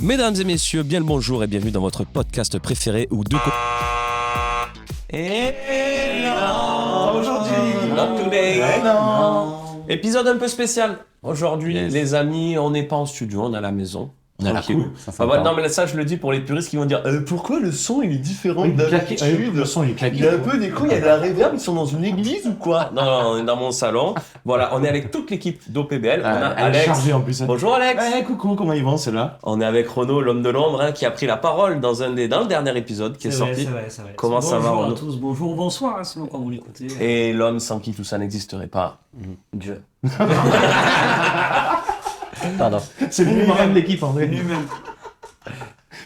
Mesdames et messieurs, bien le bonjour et bienvenue dans votre podcast préféré où deux... Et non, aujourd'hui, not today. Non. Épisode un peu spécial. Aujourd'hui, les amis, on n'est pas en studio, on est à la maison. On est là, cool. Non, mais là, ça, je le dis pour les puristes qui vont dire pourquoi le son il est différent d'habitude. Le son il est claqué. Il y a un peu d'écho, il y a de la réverb, ils sont dans une église ou quoi? Non, on est dans mon salon. Voilà, on est avec toute l'équipe d'OPBL. On a Alex. Chargé en plus. Bonjour Alex. Coucou, comment ils vont ceux-là? On est avec Renaud, l'homme de l'ombre, qui a pris la parole dans le dernier épisode qui est sorti. C'est vrai. Comment ça va, Renaud? Bonjour à tous, bonjour, bonsoir, selon quand vous l'écoutez. Et l'homme sans qui tout ça n'existerait pas. Dieu. Pardon. C'est lui-même de l'équipe en vrai. Lui-même.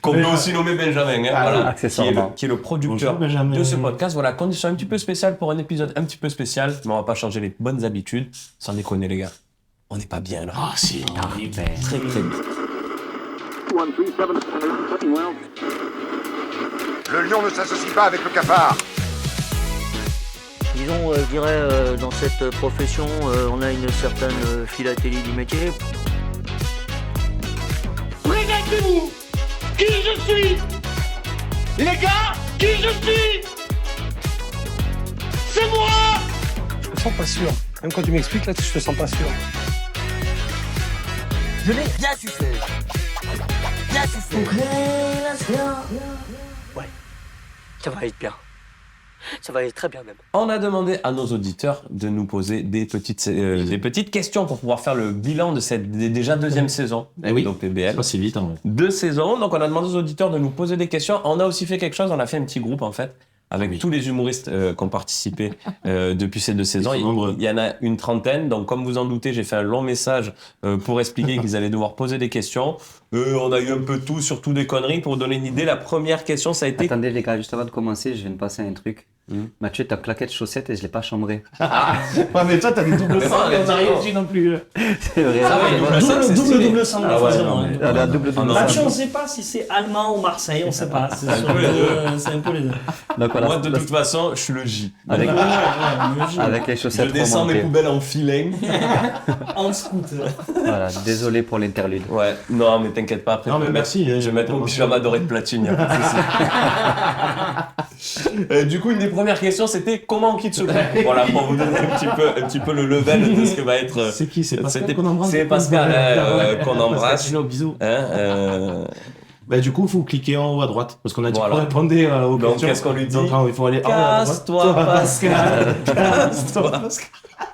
Qu'on peut aussi nommer Benjamin, voilà, accessoirement. qui est le producteur de ce podcast. Voilà, condition un petit peu spéciale pour un épisode un petit peu spécial, mais on va pas changer les bonnes habitudes. Sans déconner les gars, on n'est pas bien là. Ah si, Très vite. Le lion ne s'associe pas avec le cafard. Disons, je dirais, dans cette profession, on a une certaine philatélie du métier. Présentez-vous. Qui je suis? Les gars, qui je suis? C'est moi! Je me sens pas sûr. Même quand tu m'expliques, là, je te sens pas sûr. Je l'ai bien sucé. Bien sucé. Ouais, ça va être bien. Ça va être très bien même. On a demandé à nos auditeurs de nous poser des petites questions pour pouvoir faire le bilan de cette déjà deuxième saison d'OPBL. C'est pas si vite en vrai. 2 saisons, donc on a demandé aux auditeurs de nous poser des questions. On a aussi fait quelque chose, on a fait un petit groupe en fait, avec tous les humoristes qui ont participé depuis ces 2 saisons. Il y en a une trentaine, donc comme vous en doutez, j'ai fait un long message pour expliquer qu'ils allaient devoir poser des questions. On a eu un peu tout, surtout des conneries. Pour vous donner une idée, la première question, ça a été... Attendez les gars, juste avant de commencer, je viens de passer un truc. Mathieu, ta claquette chaussette et je l'ai pas chambrée. Ouais, mais toi, t'as des doubles sangs, on n'a rien dit non plus. C'est vrai. Double sang, forcément. Mathieu, on sait pas si c'est allemand ou Marseille, on sait pas. C'est un peu les deux. Donc, voilà, Moi, de toute façon, je suis le J. Avec les chaussettes Je descends mes remontées. poubelles en filet. En scooter. Voilà, désolé pour l'interlude. Ouais, non, mais t'inquiète pas. Après, Non, mais merci. Je vais mettre mon pyjama doré de platine. Y a pas de souci. Du coup, une des premières questions, c'était comment on quitte ce groupe. Voilà, pour vous donner un petit peu le level de ce que va être. C'est qui? C'est Pascal qu'on embrasse? C'est Pascal qu'on embrasse. Bisous. Bah, du coup, il faut cliquer en haut à droite. Parce qu'on a dit qu'on répondait aux questions. Donc, qu'est-ce qu'on lui dit? Il faut aller en haut à droite. Casse-toi, Pascal. Casse-toi, Pascal.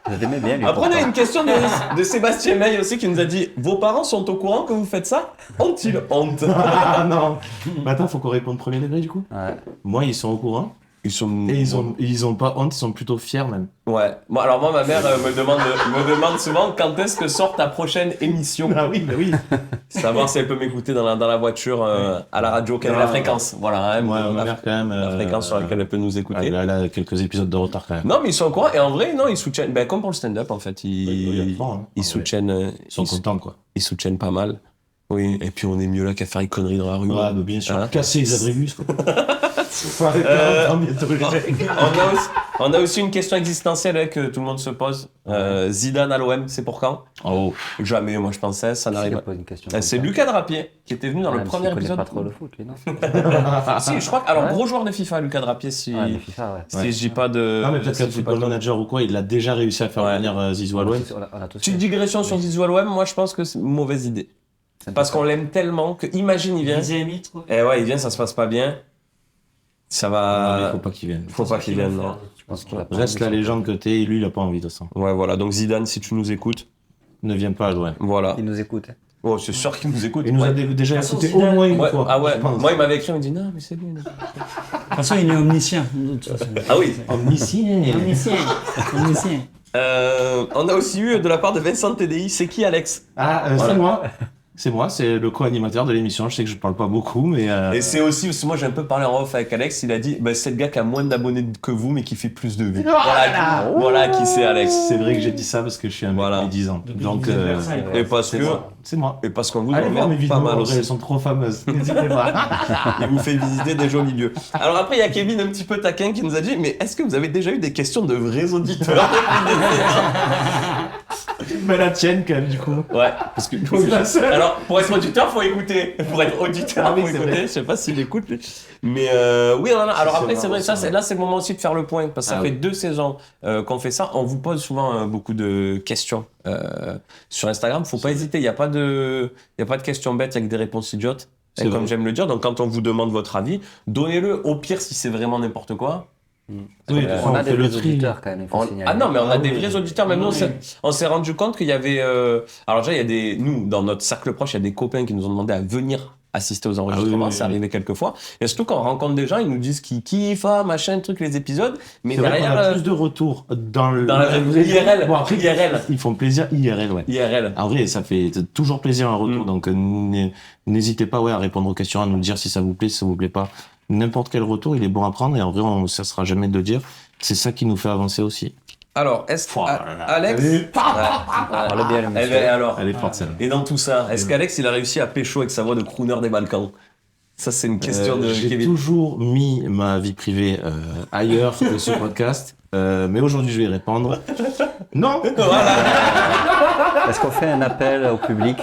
Je l'aimais bien, lui. Après, on a une question de Sébastien May aussi qui nous a dit: vos parents sont au courant que vous faites ça? Ont-ils honte? Ah non. Mais attends, faut qu'on réponde premier degré du coup. Ouais. Moi, ils sont au courant. Ils sont... Et ils ont pas honte, ils sont plutôt fiers même. Ouais. Bon, alors moi, ma mère me demande souvent quand est-ce que sort ta prochaine émission. Ah oui, bah oui. Savoir si elle peut m'écouter dans la voiture à la radio, quelle est la fréquence. Voilà. Hein, Ouais, ma mère quand même. La fréquence sur laquelle elle peut nous écouter. Elle a quelques épisodes de retard quand même. Non, mais ils sont au courant. Et en vrai, non, ils soutiennent. Ben, comme pour le stand-up, en fait, ils soutiennent. Ils sont contents quoi. Ils soutiennent pas mal. Oui. Et puis on est mieux là qu'à faire des conneries dans la rue. Ouais, bah, bien sûr. Hein? Casser les adribus quoi. On a aussi une question existentielle que tout le monde se pose. Zidane à l'OM, c'est pour quand? Oh. Jamais, moi je pensais, ça n'arrive pas. C'est Lucas Drapier qui était venu dans le premier épisode. Il connaît pas trop le foot, lui, non? Si, je crois que. Alors, gros joueur de FIFA, Lucas Drapier, si je dis pas de. Non, mais peut-être qu'un football manager ou quoi, il a déjà réussi à faire venir Zizou à l'OM. Petite digression sur Zizou à l'OM, moi je pense que c'est une mauvaise idée. Parce qu'on l'aime tellement que, imagine, il vient. Et ouais, il vient, ça se passe pas bien. Ça va. Non, mais faut pas qu'il vienne. Faut pas qu'il vienne, non. Reste la légende que t'es, et lui, il a pas envie de ça. Ouais, voilà. Donc Zidane, si tu nous écoutes. Ne viens pas à l'OM. Voilà. Il nous écoute. Oh, c'est sûr qu'il nous écoute. Il nous a déjà écouté au moins une fois. Ah ouais. Moi, il m'avait écrit, il me dit non, mais c'est lui. De toute façon, il est omniscient. Ah oui. Omniscient. On a aussi eu de la part de Vincent TDI, c'est qui Alex? C'est moi. C'est moi, c'est le co-animateur de l'émission. Je sais que je parle pas beaucoup, mais... Et c'est aussi, parce que moi j'ai un peu parlé en off avec Alex, il a dit, bah, c'est le gars qui a moins d'abonnés que vous, mais qui fait plus de vues. Voilà qui c'est Alex. C'est vrai que j'ai dit ça parce que je suis un mec de 10 ans. Donc, et parce que... C'est moi. Et parce qu'on vous allez voir mes vidéos, pas mal aussi. Elles sont trop fameuses. N'hésitez pas. Il vous fait visiter des jolis lieux. Alors après, il y a Kevin un petit peu taquin qui nous a dit, mais est-ce que vous avez déjà eu des questions de vrais auditeurs? Mais la tienne, quand même, du coup. Ouais, parce que alors pour être auditeur, faut écouter. Pour être auditeur, faut écouter. Je sais pas s'il écoute, mais oui, non. Alors après, c'est vrai, là, c'est le moment aussi de faire le point parce que ça fait 2 saisons qu'on fait ça. On vous pose souvent beaucoup de questions sur Instagram. Faut pas hésiter. Il y a pas de questions bêtes avec des réponses idiotes. Et comme j'aime le dire, donc quand on vous demande votre avis, donnez-le. Au pire, si c'est vraiment n'importe quoi. Oui, on a des vrais auditeurs quand même. Ah non, mais on a des vrais auditeurs. Même nous, on s'est rendu compte qu'il y avait. Alors déjà, nous, dans notre cercle proche, il y a des copains qui nous ont demandé à venir assister aux enregistrements. C'est arrivé quelques fois. Et surtout quand on rencontre des gens, ils nous disent qu'ils kiffent, machin, truc, les épisodes. Mais c'est derrière, vrai qu'on a plus de retours dans la IRL. Bon, après, IRL. Ils font plaisir IRL, ouais. IRL. En vrai, ça fait toujours plaisir un retour. Donc n'hésitez pas à répondre aux questions, à nous dire si ça vous plaît, si ça vous plaît pas. N'importe quel retour, il est bon à prendre. Et en vrai, on ne cessera jamais de le dire. C'est ça qui nous fait avancer aussi. Alors, est-ce Alex, Elle est forte, celle-là. et dans tout ça, est-ce qu'Alex il a réussi à pécho avec sa voix de crooner des Balkans? Ça, c'est une question de J'ai Kevin. toujours mis ma vie privée ailleurs que ce podcast. Mais aujourd'hui, je vais y répondre. Non. Est-ce qu'on fait un appel au public?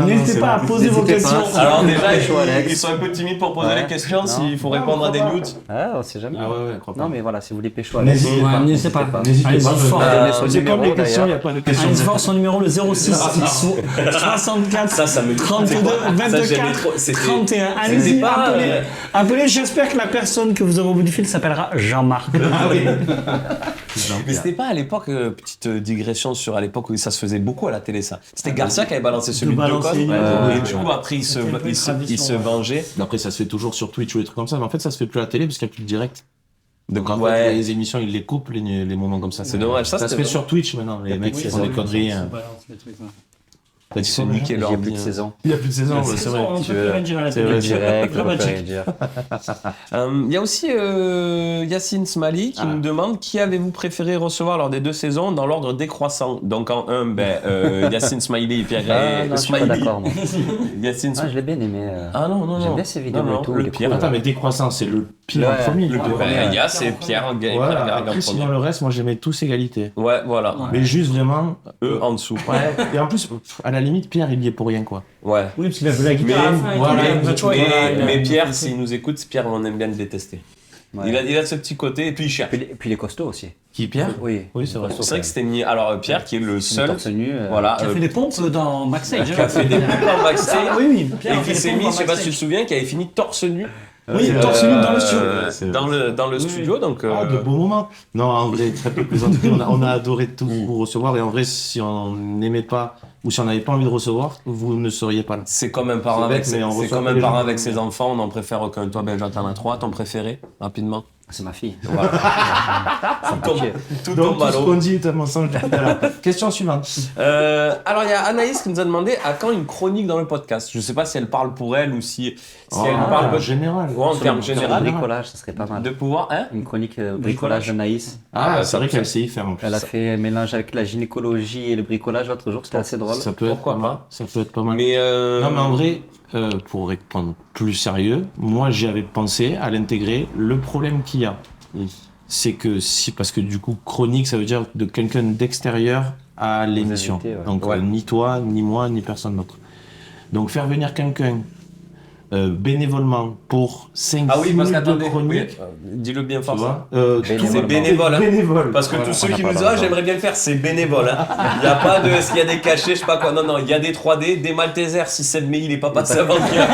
N'hésitez pas à poser vos questions. Alors déjà, Pécho, Alex. ils sont un peu timides pour poser Ouais. les questions. Non. S'il faut répondre à des nudes. Ah, on sait jamais. Ah ouais, crois pas. Non, mais voilà, si vous voulez pécho, Alex. N'hésitez pas. N'hésitez Allez-y pas. fort. C'est comme les questions, il n'y a pas de questions. Allez fort, son numéro le 06 64 Ça me 32 24 31. Allez-y, appelez. J'espère que la personne que vous aurez au bout du fil s'appellera Jean-Marc. Mais c'était pas à l'époque, petite digression sur à l'époque où ça se faisait beaucoup à la télé, ça. C'était Garcia qui avait balancé celui de Cos. Et du coup, après, il se vengeait. Après, ça se fait toujours sur Twitch ou des trucs comme ça. Mais en fait, ça se fait plus à la télé parce qu'il n'y a plus de direct. Donc en Ouais. fait, les émissions, ils les coupent, les moments comme ça. C'est dommage. Ça se fait sur Twitch maintenant. Les mecs, ils font des conneries. Ils sont niqués Il leur n'y a plus de vie. saison. Il n'y a plus de saison, C'est c'est vrai. vrai. On peut plus rien dire à la C'est télé. vrai. Direct, on peut Dramatique. rien dire. Il y a aussi Yacine Smali qui nous demande qui avez-vous préféré recevoir lors des 2 saisons dans l'ordre décroissant. Donc en 1, Yacine Smiley et Pierre Ah, non, je suis pas d'accord, moi. Yacine Ah, je l'ai bien aimé. Ah non. J'aime bien ces vidéos et tout, le il est pire. cool. Attends, mais décroissant, c'est le pire en Ouais. premier. Le pire. Ouais. Yass c'est Pierre en Voilà. Garrigue en Après, sinon, premier. le reste, moi, j'aimais tous égalité. Ouais, voilà. Mais juste vraiment. Eux en dessous. Ouais. Et en plus, à la limite, Pierre, il y est pour rien, quoi. Ouais. Oui, parce qu'il a fait la guitare. à la fin, voilà, il a- tu vois, il a- Mais Pierre, s'il nous écoute, Pierre, on aime bien le détester. Ouais. Il a ce petit côté, et puis il cherche. Puis les costauds aussi. Qui, Pierre? Oui. Oui, c'est vrai. C'est vrai que c'était mis. Alors, Pierre, qui est le seul. Torse nu. Voilà. Qui a fait des pompes dans backstage. qui a fait des pompes en backstage. Ah, oui, Et Pierre a fait qui des s'est pompes mis, en je sais pas si tu te backstage. souviens, qui avait fini torse nu. Oui, torse nu dans le studio. Dans le studio, donc. Ah, de beaux moments. Non, en vrai, très peu plaisanterie. On a adoré tout vous recevoir. Et en vrai, si on n'aimait pas ou si on n'avait pas envie de recevoir, vous ne seriez pas là. C'est comme un parent C'est avec bête, ses, mais on c'est reçoit comme pas un les parent gens. avec ses enfants. On en préfère aucun. Toi, Benjamin, t'en as 3. Ton préféré, rapidement. C'est ma fille. Voilà. tout tombe, tout Donc, tombe à tout ce l'eau. qu'on dit est un mensonge. Alors, question suivante. Alors, il y a Anaïs qui nous a demandé à quand une chronique dans le podcast. Je sais pas si elle parle pour elle ou si elle parle en général. en termes généraux. Bricolage, ça serait pas mal. De pouvoir, hein? Une chronique bricolage d'Anaïs. Ah, c'est vrai qu'elle sait y faire en plus. Elle a fait un mélange avec la gynécologie et le bricolage l'autre jour, c'était assez drôle. Ça peut être Pourquoi pas mal. pas. Ça peut être pas mal. Mais Non, mais en vrai, pour répondre plus sérieux, moi j'y avais pensé à l'intégrer. Le problème qu'il y a, c'est que parce que du coup, chronique, ça veut dire de quelqu'un d'extérieur à l'émission. invités, ouais. Donc Ouais. ni toi, ni moi, ni personne d'autre. Donc faire venir quelqu'un bénévolement pour 5 ah oui, parce minutes de qu'attendez, oui, chronique, dis-le bien tu fort. vois, C'est bénévole. Hein. bénévole. Parce que Voilà. tous ceux on qui n'a nous pas disent, ah, d'argent. j'aimerais bien le faire, c'est bénévole. Hein. Il n'y a pas de, est-ce qu'il y a des cachets, je sais pas quoi. Non, il y a des 3D, des Maltesers, 6-7 mai, il est pas passé avant hier.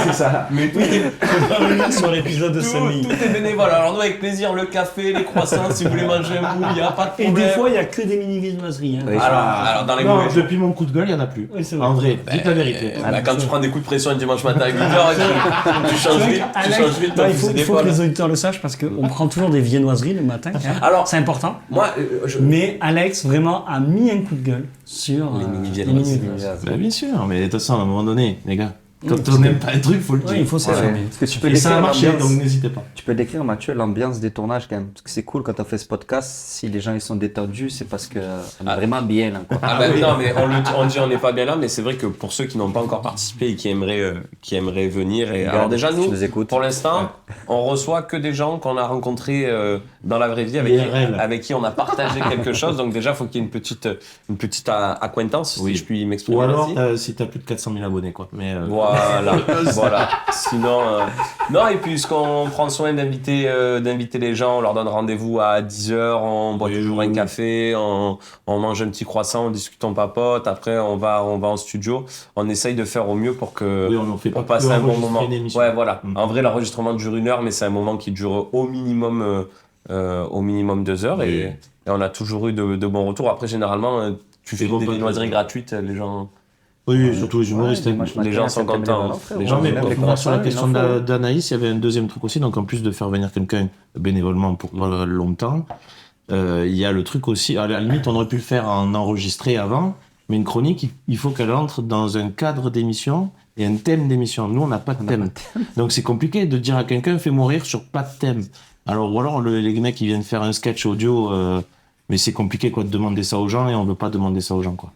C'est ça. Mais tout, On va revenir sur l'épisode de Samy. tout est bénévole. Alors nous, avec plaisir, le café, les croissants, si vous voulez manger un bout, il n'y a pas de Et problème. des fois, il n'y a que des mini-viennoiseries. Hein. Oui. Alors dans les Non, mauvais jours. depuis mon coup de gueule, il n'y en a plus. Oui, c'est vrai. En vrai, dites la vérité. Quand tu prends des coups de pression un dimanche matin à 8h, tu changes vite, tu Alex, changes vite non, ton il faut fusil que d'épaule. les auditeurs le sachent parce qu'on prend toujours des viennoiseries le matin. Hein. Alors, C'est important. moi, Mais Alex, vraiment, a mis un coup de gueule sur Les mini-viennoiseries. Bah, bien sûr, mais de toute façon, à un moment donné, les gars, Quand on n'aime pas un truc, faut le dire. Oui, il faut s'assumer. Parce que tu peux Et ça a décrire marché, l'ambiance. donc n'hésitez pas. Tu peux décrire, Mathieu, l'ambiance des tournages quand même. Parce que c'est cool quand on fait ce podcast. Si les gens ils sont détendus, c'est parce que on est vraiment bien là. Quoi. Ah ben non, mais on dit on n'est pas bien là, mais c'est vrai que pour ceux qui n'ont pas encore participé et qui aimeraient venir, et alors déjà je nous, les écoute. pour l'instant, on reçoit que des gens qu'on a rencontrés dans la vraie vie, IRL. avec qui on a partagé quelque chose. Donc déjà, faut qu'il y ait une petite acquaintance, Oui. si je puis m'exprimer Ou alors, ainsi. si t'as plus de 400 000 abonnés, quoi. Mais, Voilà. Sinon, non, et puis, qu'on prend soin d'inviter les gens, on leur donne rendez-vous à 10h, on boit toujours un café, on mange un petit croissant, on discute, on papote, après, on va en studio. On essaye de faire au mieux pour que oui, on fait pas on passe que un bon enregistrer moment. une émission. Ouais, voilà. Mm. En vrai, l'enregistrement dure 1 heure, mais c'est un moment qui dure au minimum 2 heures, Oui. et on a toujours eu de bons retours. Après, généralement, tu fais Des bons des potes, viennoiseries oui. gratuites, les gens... Oui, surtout les humoristes. Ouais, moi, je les gens m'attends à sont ça comme contents. bénévole, frère. Les Non, gens mais sont pour contents. finir sur la il en question faut. d'Anaïs, il y avait un deuxième truc aussi. Donc, en plus de faire venir quelqu'un bénévolement pour pas longtemps, il y a le truc aussi. À la limite, on aurait pu le faire en enregistré avant, mais une chronique, il faut qu'elle entre dans un cadre d'émission et un thème d'émission. Nous, on n'a pas de thème. Donc, c'est compliqué de dire à quelqu'un, fais-moi rire sur pas de thème. Alors, ou alors, les mecs, ils viennent faire un sketch audio, mais c'est compliqué, quoi, de demander ça aux gens et on veut pas demander ça aux gens, quoi.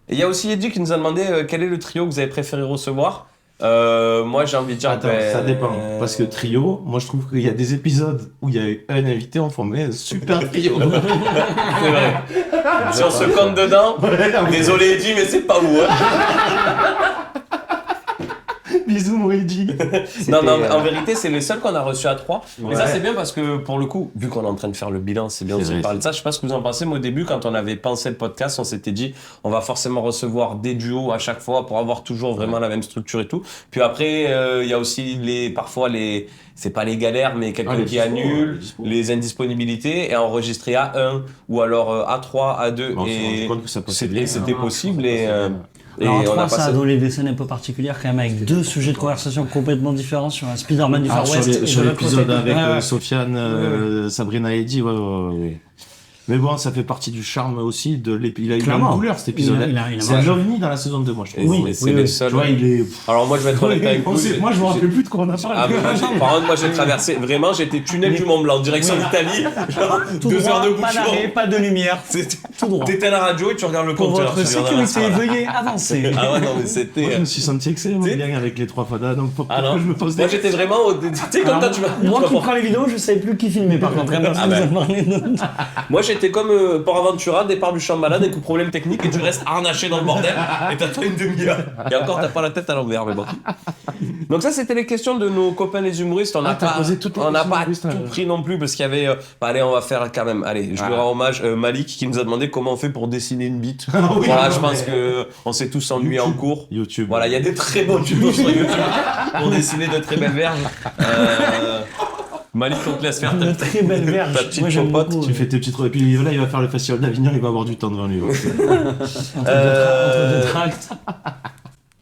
Et il y a aussi Eddie qui nous a demandé quel est le trio que vous avez préféré recevoir. Moi, j'ai envie de dire... Attends, ça dépend. Parce que trio, moi je trouve qu'il y a des épisodes où il y a eu un invité, on formait un super trio. C'est vrai. Si on se compte dedans, désolé Eddie, mais c'est pas où. Hein. Bisous, Moïdi. Non, mais en vérité, c'est les seuls qu'on a reçus à 3. Mais Ouais. ça, c'est bien parce que, pour le coup, vu qu'on est en train de faire le bilan, c'est bien C'est aussi de vrai. parler de ça. Je sais pas ce que vous en pensez, mais au début, quand on avait pensé le podcast, on s'était dit, on va forcément recevoir des duos à chaque fois pour avoir toujours vraiment la même structure et tout. Puis après, il y a aussi parfois c'est pas les galères, mais quelqu'un les qui dispos, annule, les dispos. les indisponibilités, et enregistrer à 1 ou alors à 3, à 2. On s'est rendu Et compte que ça passait bien. c'était possible. Et Alors, en on 3, a ça a passé... donné des scènes un peu particulières quand même, avec 2 sujets de conversation complètement différents sur un Spider-Man du Far Sur West. et sur de l'autre l'épisode côté. avec Ouais, ouais. Sofiane, Sabrina et Eddie, ouais. Mais bon, ça fait partie du charme aussi de l'épisode. Il a eu Clairement. une couleur cet épisode. Il a C'est un ovni dans la saison 2, moi je trouve. Et c'est les seuls. Tu vois, il est. Alors moi, je vais être honnête avec vous. Moi je me rappelle plus de quoi on a Ah, parlé. mais par contre, moi j'ai traversé, vraiment, j'étais tunnel du Mont Blanc, direction l'Italie, genre Tout 2 droit, heures de pas d'arrêt, bouchon. pas de lumière. Tout droit. T'étais à la radio et tu regardes le Pour compteur. votre tu regardes la sécurité, salle. veuillez avancer. Ah ouais, non, mais Moi, c'était... je me suis senti extrêmement bien avec les 3 fadas, donc pourquoi Ah non, je me pose des moi j'étais vraiment... Tu sais, comme Alors, toi, tu vas... moi qui prends les vidéos, je savais plus qui filmait par contre. Personne Ah nous ben. a parlé de- Moi j'étais comme Port Aventura, départ du champ de malade, un coup de problème technique et tu restes harnaché dans le bordel et t'as fait une demi-heure. Et encore t'as pas la tête à l'envers, mais bon. Donc ça c'était les questions de nos copains les humoristes. On n'a t'as pas, posé toutes les on n'a questions pas humoristes, tout pris non plus parce qu'il y avait... allez, on va faire quand même... Allez, je lui rends hommage. Malik qui nous a demandé comment on fait pour dessiner une bite. oui, Voilà, non, je pense mais- que on s'est tous ennuyés en cours. YouTube. Voilà, il y a des très bons tutos sur YouTube pour dessiner de très belles verges. Malik, on te laisse faire Une très belle verge. ta petite Moi j'aime popote. beaucoup. Tu fais tes petites. Et puis là, il va faire le festival d'Avignon, il va avoir du temps devant lui. Entre deux tracts.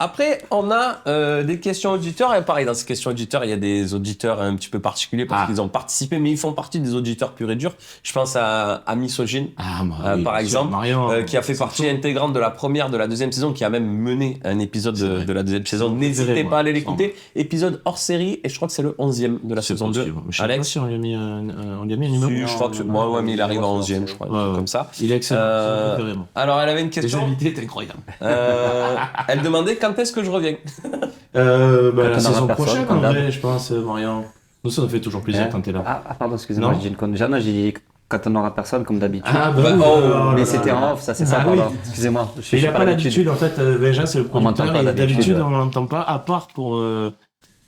Après, on a des questions auditeurs. Et pareil, dans ces questions auditeurs, il y a des auditeurs un petit peu particuliers parce qu'ils ont participé, mais ils font partie des auditeurs purs et durs. Je pense à Misogyne, Ah, par exemple, Marion, qui a fait partie intégrante de la première, de la deuxième saison, qui a même mené un épisode de la deuxième saison. N'hésitez préféré, pas moi, à aller l'écouter. Épisode hors série, et je crois que c'est le 11e de la saison 2. Je sais pas Alex, si on lui a mis un numéro. je crois que c'est... Ouais, mais il arrive en 11e, je crois, un truc comme ça. Il est excellent. c'est mon préféré, moi. Alors, elle avait une Les question. invités étaient incroyables. Elle demandait quand est-ce que je reviens. La on saison aura personne, prochaine, en comme d'hab. vrai, je pense, Marion. Nous, ça nous fait toujours plaisir Hein quand t'es là. Ah, pardon, excusez-moi, Non. j'ai dit une conne. Non, j'ai dit quand on n'aura personne, comme d'habitude. Ah, bah, oui, oh, mais là c'était là. en off, ça, c'est ça, Ah, pardon. oui. Excusez-moi. Mais il n'a pas l'habitude, en fait, Benja, c'est le On m'entend producteur, pas et d'habitude. d'habitude, on l'entend pas, à part pour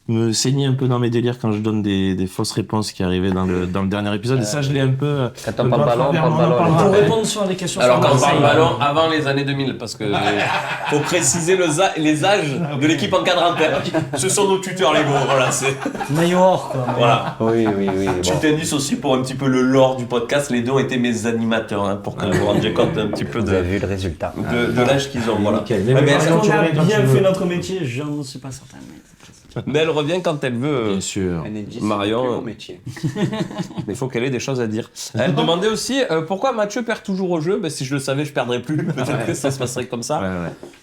me saigner un peu dans mes délires quand je donne des fausses réponses qui arrivaient dans le dernier épisode, et ça, je l'ai un peu... Quand on parle ballon, on parle ballon. parle Pour pas. répondre sur les questions Alors sur quand on parle Marseille, ballon, avant les années 2000, parce que faut préciser les âges de l'équipe encadrante. Ce sont nos tuteurs, les gros. Voilà, c'est... maillot or quoi. Voilà. Oui. Tu Bon. t'indices aussi pour un petit peu le lore du podcast. Les deux ont été mes animateurs, hein, pour que vous vous rendiez compte un petit peu Vous avez de vu le résultat. l'âge qu'ils ont. Voilà. Nickel. Ouais, mais Marion, Est-ce tu qu'on a reviens quand bien tu veux. fait notre métier? Je ne suis pas certain. Mais... Mais elle revient quand elle veut. Bien sûr. Marion, c'est le plus beau métier. Mais il faut qu'elle ait des choses à dire. Elle demandait aussi pourquoi Mathieu perd toujours au jeu. Ben, si je le savais, je perdrais plus. Peut-être que ça se passerait comme ça. Ouais.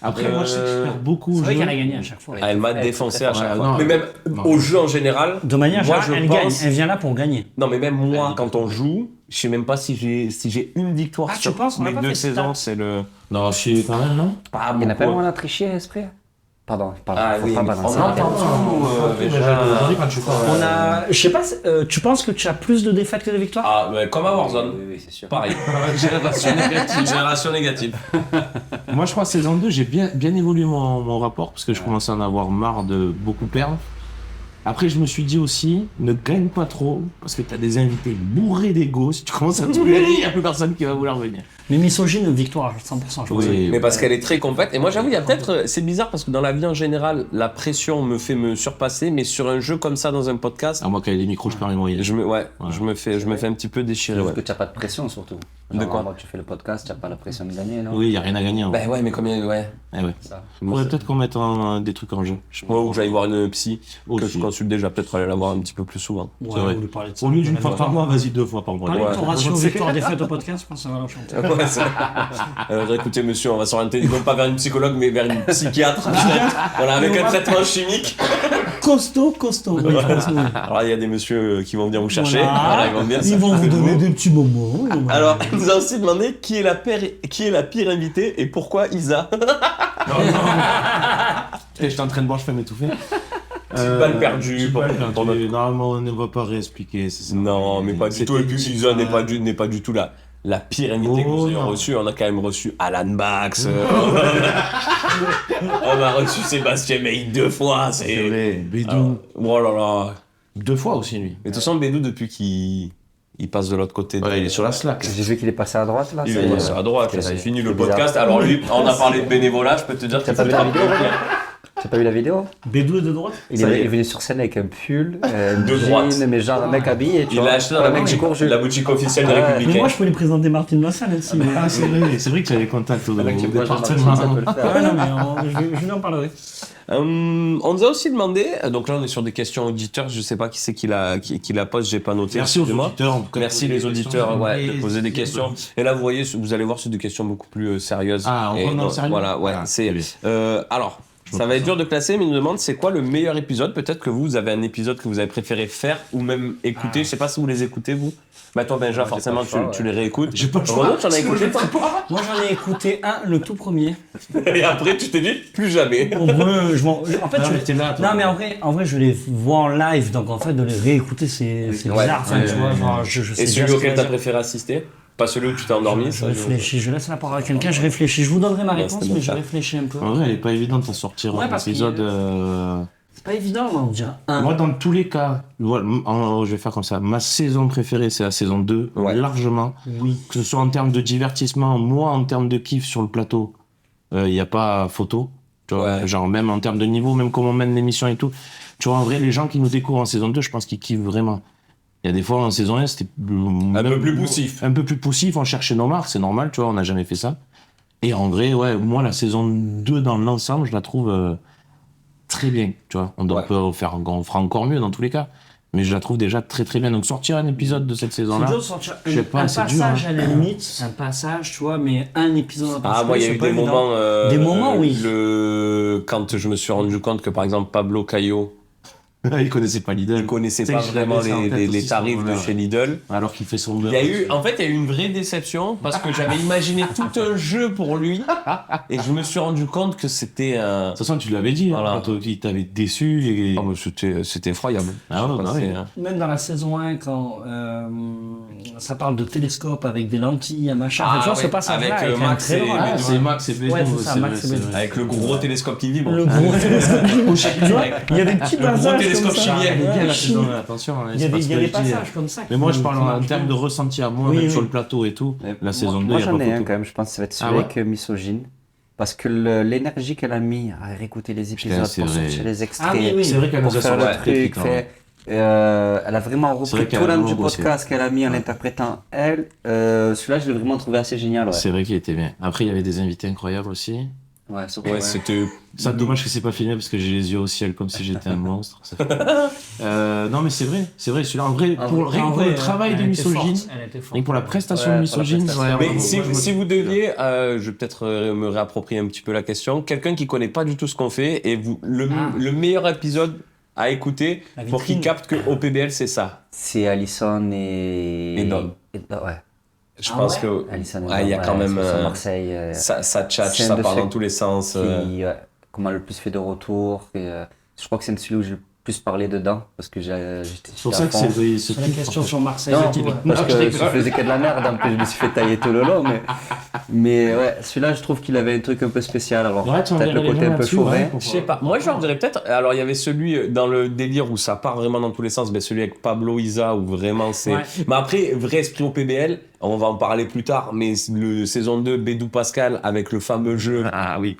Après, moi, je sais que je perds beaucoup C'est au vrai jeu. qu'elle a gagné à chaque fois. Elle m'a défoncé à chaque Ouais, fois. non, mais même au jeu en général. De manière moi, générale, je elle pense- gagne. Elle vient là pour gagner. Non, mais même moi, quand on joue, je sais même pas si j'ai une victoire Ah, tu sur penses? On a mes pas 2 fait stats. saisons. C'est le. Non, je suis quand même, non? Pas Il n'y en a pas beaucoup. moins à tricher, esprit. Pardon, Ah faut oui, pas mais balancer. on entend tout. Aujourd'hui, quand tu parles. On a, je sais pas, tu penses que tu as plus de défaites que de victoires? Ah, mais comme à Warzone. Oui, c'est sûr. Pareil. Génération négative. Moi, je crois que saison 2, j'ai bien évolué mon rapport parce que je commençais à en avoir marre de beaucoup perdre. Après, je me suis dit aussi, ne gagne pas trop parce que tu as des invités bourrés d'ego. Si tu commences à tout gagner, il n'y a plus personne qui va vouloir venir. Mais misogyne, victoire, 100%, je pense. Mais parce qu'elle est très complète. Et moi, j'avoue, il y a peut-être. C'est bizarre parce que dans la vie en général, la pression me fait me surpasser. Mais sur un jeu comme ça, dans un podcast, À moi, quand il y a des micros, je perds les moyens. je me fais un petit peu déchirer. Parce Ouais. que tu n'as pas de pression surtout. De quoi? Quand tu fais le podcast, tu n'as pas la pression de gagner, non? Oui, il n'y a rien à gagner. Hein. Ben ouais, mais combien. Ouais. Eh ouais. Ça. Faudrait peut-être qu'on mette des trucs en jeu. Moi, ou que j'aille voir une psy que Aussi. je consulte déjà, peut-être aller la voir un petit peu plus souvent. Ouais, C'est vrai. on lui parlait de ça. Au lieu d'une fois par mois, vas-y 2 fois par mois. Parler de ton Ouais. ratio victoire-défaite au podcast, je pense que ça va l'enchanter. Ouais, c'est... écoutez, monsieur, on va s'orienter non pas vers une psychologue, mais vers une psychiatre. peut-être. Voilà, avec un traitement chimique. Costaud. Oui, franchement. Alors, il y a des messieurs qui vont venir vous chercher. Voilà. Voilà, ils vont venir Ils vont vous s'occuper de donner des petits moments. Alors, il nous a aussi demandé qui est la pire invitée et pourquoi Isa. J'étais en train de boire, je fais m'étouffer. Petite balle perdue. Balle perdue. Normalement, on ne va pas réexpliquer. Non, mais pas du tout. Et puis Isa n'est pas du tout la pire invitée que Oh, vous ayez non. reçue. On a quand même reçu Alan Bax. On a reçu Sébastien May 2 fois. C'est vrai. Bédou. Alors, oh là là. 2 fois aussi, lui. Mais de toute façon, Bédou, depuis qu'il passe de l'autre côté. Ouais, il est sur la Slack. J'ai vu qu'il est passé à droite là. Il ça est y est. passé à droite, là, Ça y c'est est. fini le C'est bizarre. podcast. Alors lui, on a parlé de bénévolat, je peux te dire T'as qu'il pas vu fait la un peu vidéo? pire. T'as pas vu la vidéo? Bédou est de droite. Il Ça y est. est venu sur scène avec un pull, De jean, droite. mais genre un mec habillé, tu Il vois. l'a acheté dans Un mec du cours la boutique officielle des Ouais. Mais Républicains. moi, je peux lui présenter Martine Lassalle aussi. Ah, c'est vrai que tu avais contact au Avec département. ça peut le faire. Ouais, non, mais je lui en parlerai. On nous a aussi demandé, donc là on est sur des questions auditeurs, je sais pas qui c'est qui la pose, j'ai pas noté. Merci aux excusez-moi. auditeurs. en tout cas, Merci de les poser des auditeurs questions. ouais, de poser des questions. Et là vous voyez, vous allez voir, c'est des questions beaucoup plus sérieuses. Ah, on Et prend dans le donc, sérieux. Voilà, ouais. Ah, C'est très bien. alors. Je Ça me va être prends dur de classer, mais il nous demande c'est quoi le meilleur épisode. Peut-être que vous avez un épisode que vous avez préféré faire ou même écouter. Je sais pas si vous les écoutez vous. Bah toi Benja, forcément pas le choix, tu les réécoutes. J'ai pas le choix. Renaud, tu en as écouté Moi, j'en ai écouté le tout premier. Et après tu t'es dit plus jamais. En vrai, en fait, Non, je- mais t'es là, toi. non, mais en vrai, je les vois en live, donc en fait, de les réécouter, c'est Ouais. bizarre. Enfin, tu vois, genre, je sais Et bien celui ce auquel que t'as je- préféré assister? Pas celui où tu t'es endormi, Je ça, réfléchis, je laisse la parole à quelqu'un, je réfléchis. Je vous donnerai ma Ouais, réponse, c'était bon, mais je ça. réfléchis un peu. En vrai, elle est pas évidente à sortir Ouais, un parce épisode. qu'il- C'est pas évident, on dirait un. Moi, dans tous les cas, voilà, je vais faire comme ça. Ma saison préférée, c'est la saison 2, Ouais. largement. Oui. Que ce soit en termes de divertissement, moi, en termes de kiff sur le plateau, il n'y a pas photo. Tu vois, Ouais. genre, même en termes de niveau, même comment on mène l'émission et tout. Tu vois, en vrai, les gens qui nous découvrent en saison 2, je pense qu'ils kiffent vraiment. Il y a des fois, en saison 1, c'était Un peu plus poussif. Un peu plus poussif, on cherchait nos marques, c'est normal, tu vois, on n'a jamais fait ça. Et en vrai, ouais, moi, la saison 2, dans l'ensemble, je la trouve très bien, tu vois. On Ouais. on fera encore mieux dans tous les cas. Mais je la trouve déjà très très bien. Donc sortir un épisode de cette saison-là, C'est dur de sortir je sais pas, un c'est passage dur, à la limite, un passage, tu vois, mais un épisode en Ah, moi, il y a eu c'est pas des évident. moments. Des moments, oui. Quand je me suis rendu compte que, par exemple, Pablo Caillot il connaissait pas Lidl. ne connaissait Tu sais pas que je l'avais vraiment ça en tête les aussi, tarifs ce de moment-là, chez Lidl. Alors qu'il fait son beurre. En fait, il y a eu une vraie déception parce que j'avais imaginé tout un jeu pour lui et je me suis rendu compte que c'était un. De toute façon, tu l'avais dit, Voilà. hein, quand il t'avait déçu. Et... Ah, mais c'était effroyable. Ah ouais, Je bah sais oui. pas, Même dans la saison 1, quand ça parle de télescope avec des lentilles, un machin, Ah, tu vois, ouais, ce passage-là avec, est quand même Max très et drôle. Bédou. Ah, c'est Max et Bédou. Ouais, c'est ça, c'est Max vrai, et c'est Bédou. vrai. Avec le gros télescope qui vibre. Le gros télescope. Tu vois, il y a des petits Le gros passages télescope comme ça. chilien. Il y a Ouais, la chilien. saison, attention. hein, Il y a c'est pas des, ce il y a que des je dis, passages comme ça. Mais moi, je qui parle en marchent termes de bien. ressenti à moi, Oui, même oui. sur le plateau et tout. La saison 2, Moi il y a j'en pas ai un photo. quand même, je pense que ça va être celui Ah ouais avec Misogyne. Parce que l'énergie qu'elle a mis à réécouter les épisodes, c'est pour vrai. sortir les extraits, Ah oui, oui. C'est vrai qu'elle pour nous a faire sorti le un truc. truc, elle a vraiment C'est vrai repris qu'elle tout a l'âme du vraiment bossé. podcast qu'elle a mis en interprétant elle. Celui-là, je l'ai vraiment trouvé assez génial. Ouais. C'est vrai qu'il était bien. Après, il y avait des invités incroyables aussi. Ouais, surtout, Ouais, ouais. c'était. C'est dommage que c'est pas filmé parce que j'ai les yeux au ciel comme si j'étais un monstre. Ça fait- non mais c'est vrai, celui-là en vrai, rien que pour le travail de misogyne, rien que pour la prestation de misogyne. Mais si vous deviez, je vais peut-être me réapproprier un petit peu la question, quelqu'un qui connaît pas du tout ce qu'on fait et le meilleur épisode à écouter La pour qu'il vitrine. capte que OPBL c'est ça. C'est Allison et Dom. Ouais, Je pense que Allison et ouais, il y a Dom, quand même sur Marseille. ça tchatche, c'est un ça de part ceux dans tous les sens. qui, ouais, comment le plus fait de retour. Je crois que c'est celui où j'ai le plus parlé dedans parce que j'étais C'est pour ça que c'est ce Sur la truc, question en fait. sur Marseille, Non, je dirais. parce Non, que je je rigole. faisais que de la merde, en plus je me suis fait tailler tout le long, mais ouais, celui-là je trouve qu'il avait un truc un peu spécial, alors Ouais, tu peut-être enverrais le les côté noms un peu là-dessus, chauvin. ouais, pour- Je sais pas. Moi, je leur dirais peut-être. Alors, il y avait celui dans le délire où ça part vraiment dans tous les sens. Ben, celui avec Pablo Isa où vraiment c'est. Ouais. Mais après, vrai esprit au PBL. On va en parler plus tard. Mais le saison 2, Bédou Pascal avec le fameux jeu. Ah oui.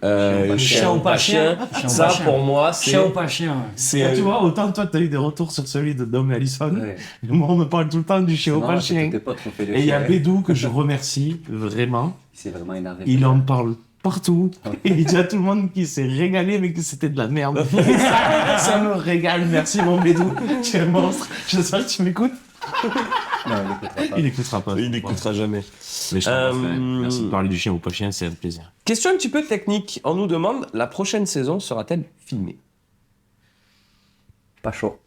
Chien ou pas chien. Chien ou Ça, pas chien. pour moi, Chien ou c'est. pas chien. C'est. Tu vois, autant toi t'as eu des retours sur celui de Dom et Allison, Ouais. moi on me parle tout le temps du chien ou Non, pas le c'est chien. tous tes potes qui ont fait le Et il y a chien. Bédou que je remercie vraiment. C'est vraiment énervé. Il en parle partout. Et il dit à tout le monde qu'il s'est régalé mais que c'était de la merde. ça me régale. Merci mon Bédou. Tu es un monstre. J'espère que tu m'écoutes. Non, il écoutera pas. Il écoutera pas. Il n'écoutera jamais. Mais je t'en prie. Merci de parler du chien ou pas chien, c'est un plaisir. Question un petit peu technique. On nous demande la prochaine saison sera-t-elle filmée? Pas chaud.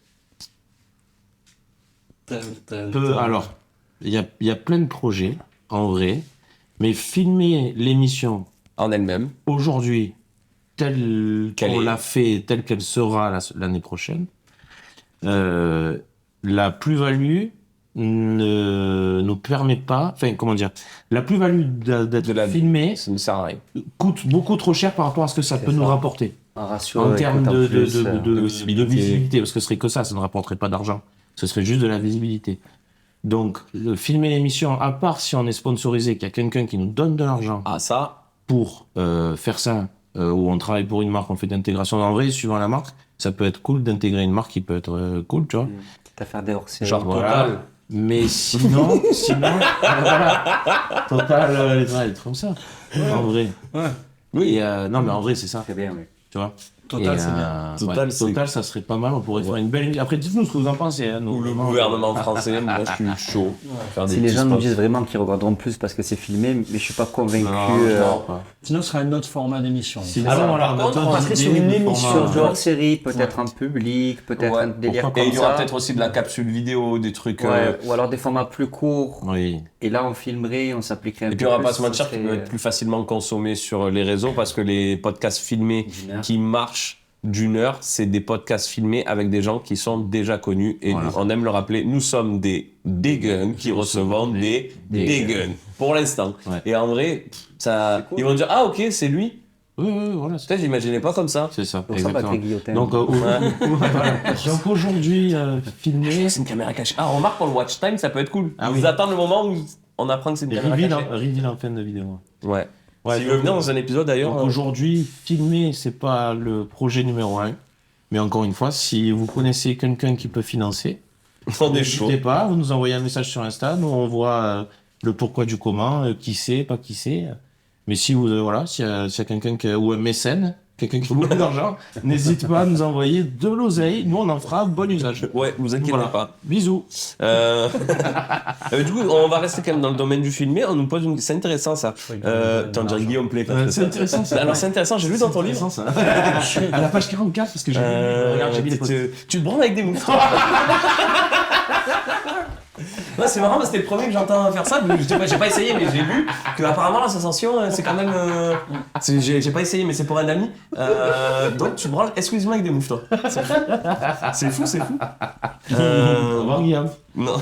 Alors, il y a plein de projets, en vrai, mais filmer l'émission En elle-même. aujourd'hui, telle Qu'elle qu'on est. l'a fait, telle qu'elle sera l'année prochaine, la plus-value ne nous permet pas, enfin, comment dire, la plus-value d'être De la- filmé Ça ne sert à rien. coûte beaucoup trop cher par rapport à ce que ça C'est peut nous ça. rapporter. Un ratio En termes écoute, en de plus, visibilité, parce que ce serait que ça ne rapporterait pas d'argent. Ce serait juste de la visibilité. Donc, filmer l'émission, à part si on est sponsorisé, qu'il y a quelqu'un qui nous donne de l'argent Ah, ça. pour faire ça, où on travaille pour une marque, on fait d'intégration. En vrai, suivant la marque, ça peut être cool d'intégrer une marque qui peut être cool, tu vois. quitte à faire des hors-séries. Genre Voilà. Total. Mais sinon, voilà. Total, les trucs comme ça. En vrai. Ouais. Oui. Non, mais en vrai, c'est ça. Très bien, oui. Tu vois. Total, Et, c'est bien. Total, ouais, c'est- Total, ça serait pas mal. On pourrait faire une belle. Après, dites-nous ce que vous en pensez. Hein, nous, Ou le vraiment. gouvernement français, moi je suis chaud. Faire des Si les petits gens nous spots. disent vraiment qu'ils regarderont plus parce que c'est filmé, mais je suis pas convaincu. Non, pas. Sinon, ce sera un autre format d'émission. Alors, voilà, par on a contre, plein on va d'idées rester sur une de émission formats. de hors-série, peut-être en public, peut-être Ouais, un délire pourquoi Et comme il y aura ça. peut-être aussi de la capsule vidéo, des trucs. Ouais, ou alors des formats plus courts. Oui. Et là, on filmerait, on s'appliquerait un peu Et puis on va plus, pas se mentir ça qu'il serait- peut être plus facilement consommé sur les réseaux parce que les podcasts filmés D'une heure. qui marchent d'une heure, c'est des podcasts filmés avec des gens qui sont déjà connus. Et Voilà. on aime le rappeler, nous sommes des guns qui recevons des guns pour l'instant. Ouais. Et en vrai, ça, ils vont dire ah ok c'est lui. Oui, voilà. Peut-être j'imaginais pas comme ça. C'est ça. Pour ça, Exactement. Patrick Guillotin. Donc, voilà. Donc aujourd'hui, filmer. C'est une caméra cachée. Ah remarque pour le watch time ça peut être cool. Ah Ils oui. attendent le moment où on apprend que c'est une caméra cachée. Reveal en fin de vidéo. Ouais. Ouais, S'il veut venir dans un épisode d'ailleurs. Donc aujourd'hui, filmer, c'est pas le projet numéro 1. Mais encore une fois, si vous connaissez quelqu'un qui peut financer, on est chaud. n'hésitez pas, vous nous envoyez un message sur Insta, nous on voit le pourquoi du comment, qui c'est, pas qui c'est. Mais si vous, voilà, s'il y a quelqu'un ou un mécène, quelqu'un qui vous donne de l'argent, n'hésite pas à nous envoyer de l'oseille, nous on en fera bon usage. Ouais, vous inquiétez Voilà. pas. Bisous. Du coup, on va rester quand même dans le domaine du filmé. On nous pose une... C'est intéressant ça. T'en dirais Guillaume Play. C'est intéressant ça. Alors c'est intéressant, j'ai lu dans ton livre. Ça. À la page 44, parce que regarde, j'ai mis les posts. Tu te branles avec des moufles. Ouais, c'est marrant parce que c'était le premier que j'entends faire ça. Mais j'ai pas essayé, mais j'ai lu que apparemment la sensation c'est quand même. J'ai pas essayé, mais c'est pour un ami. Donc tu te branles exclusivement avec des moufles, toi. C'est fou, c'est fou. Au revoir Guillaume. Non.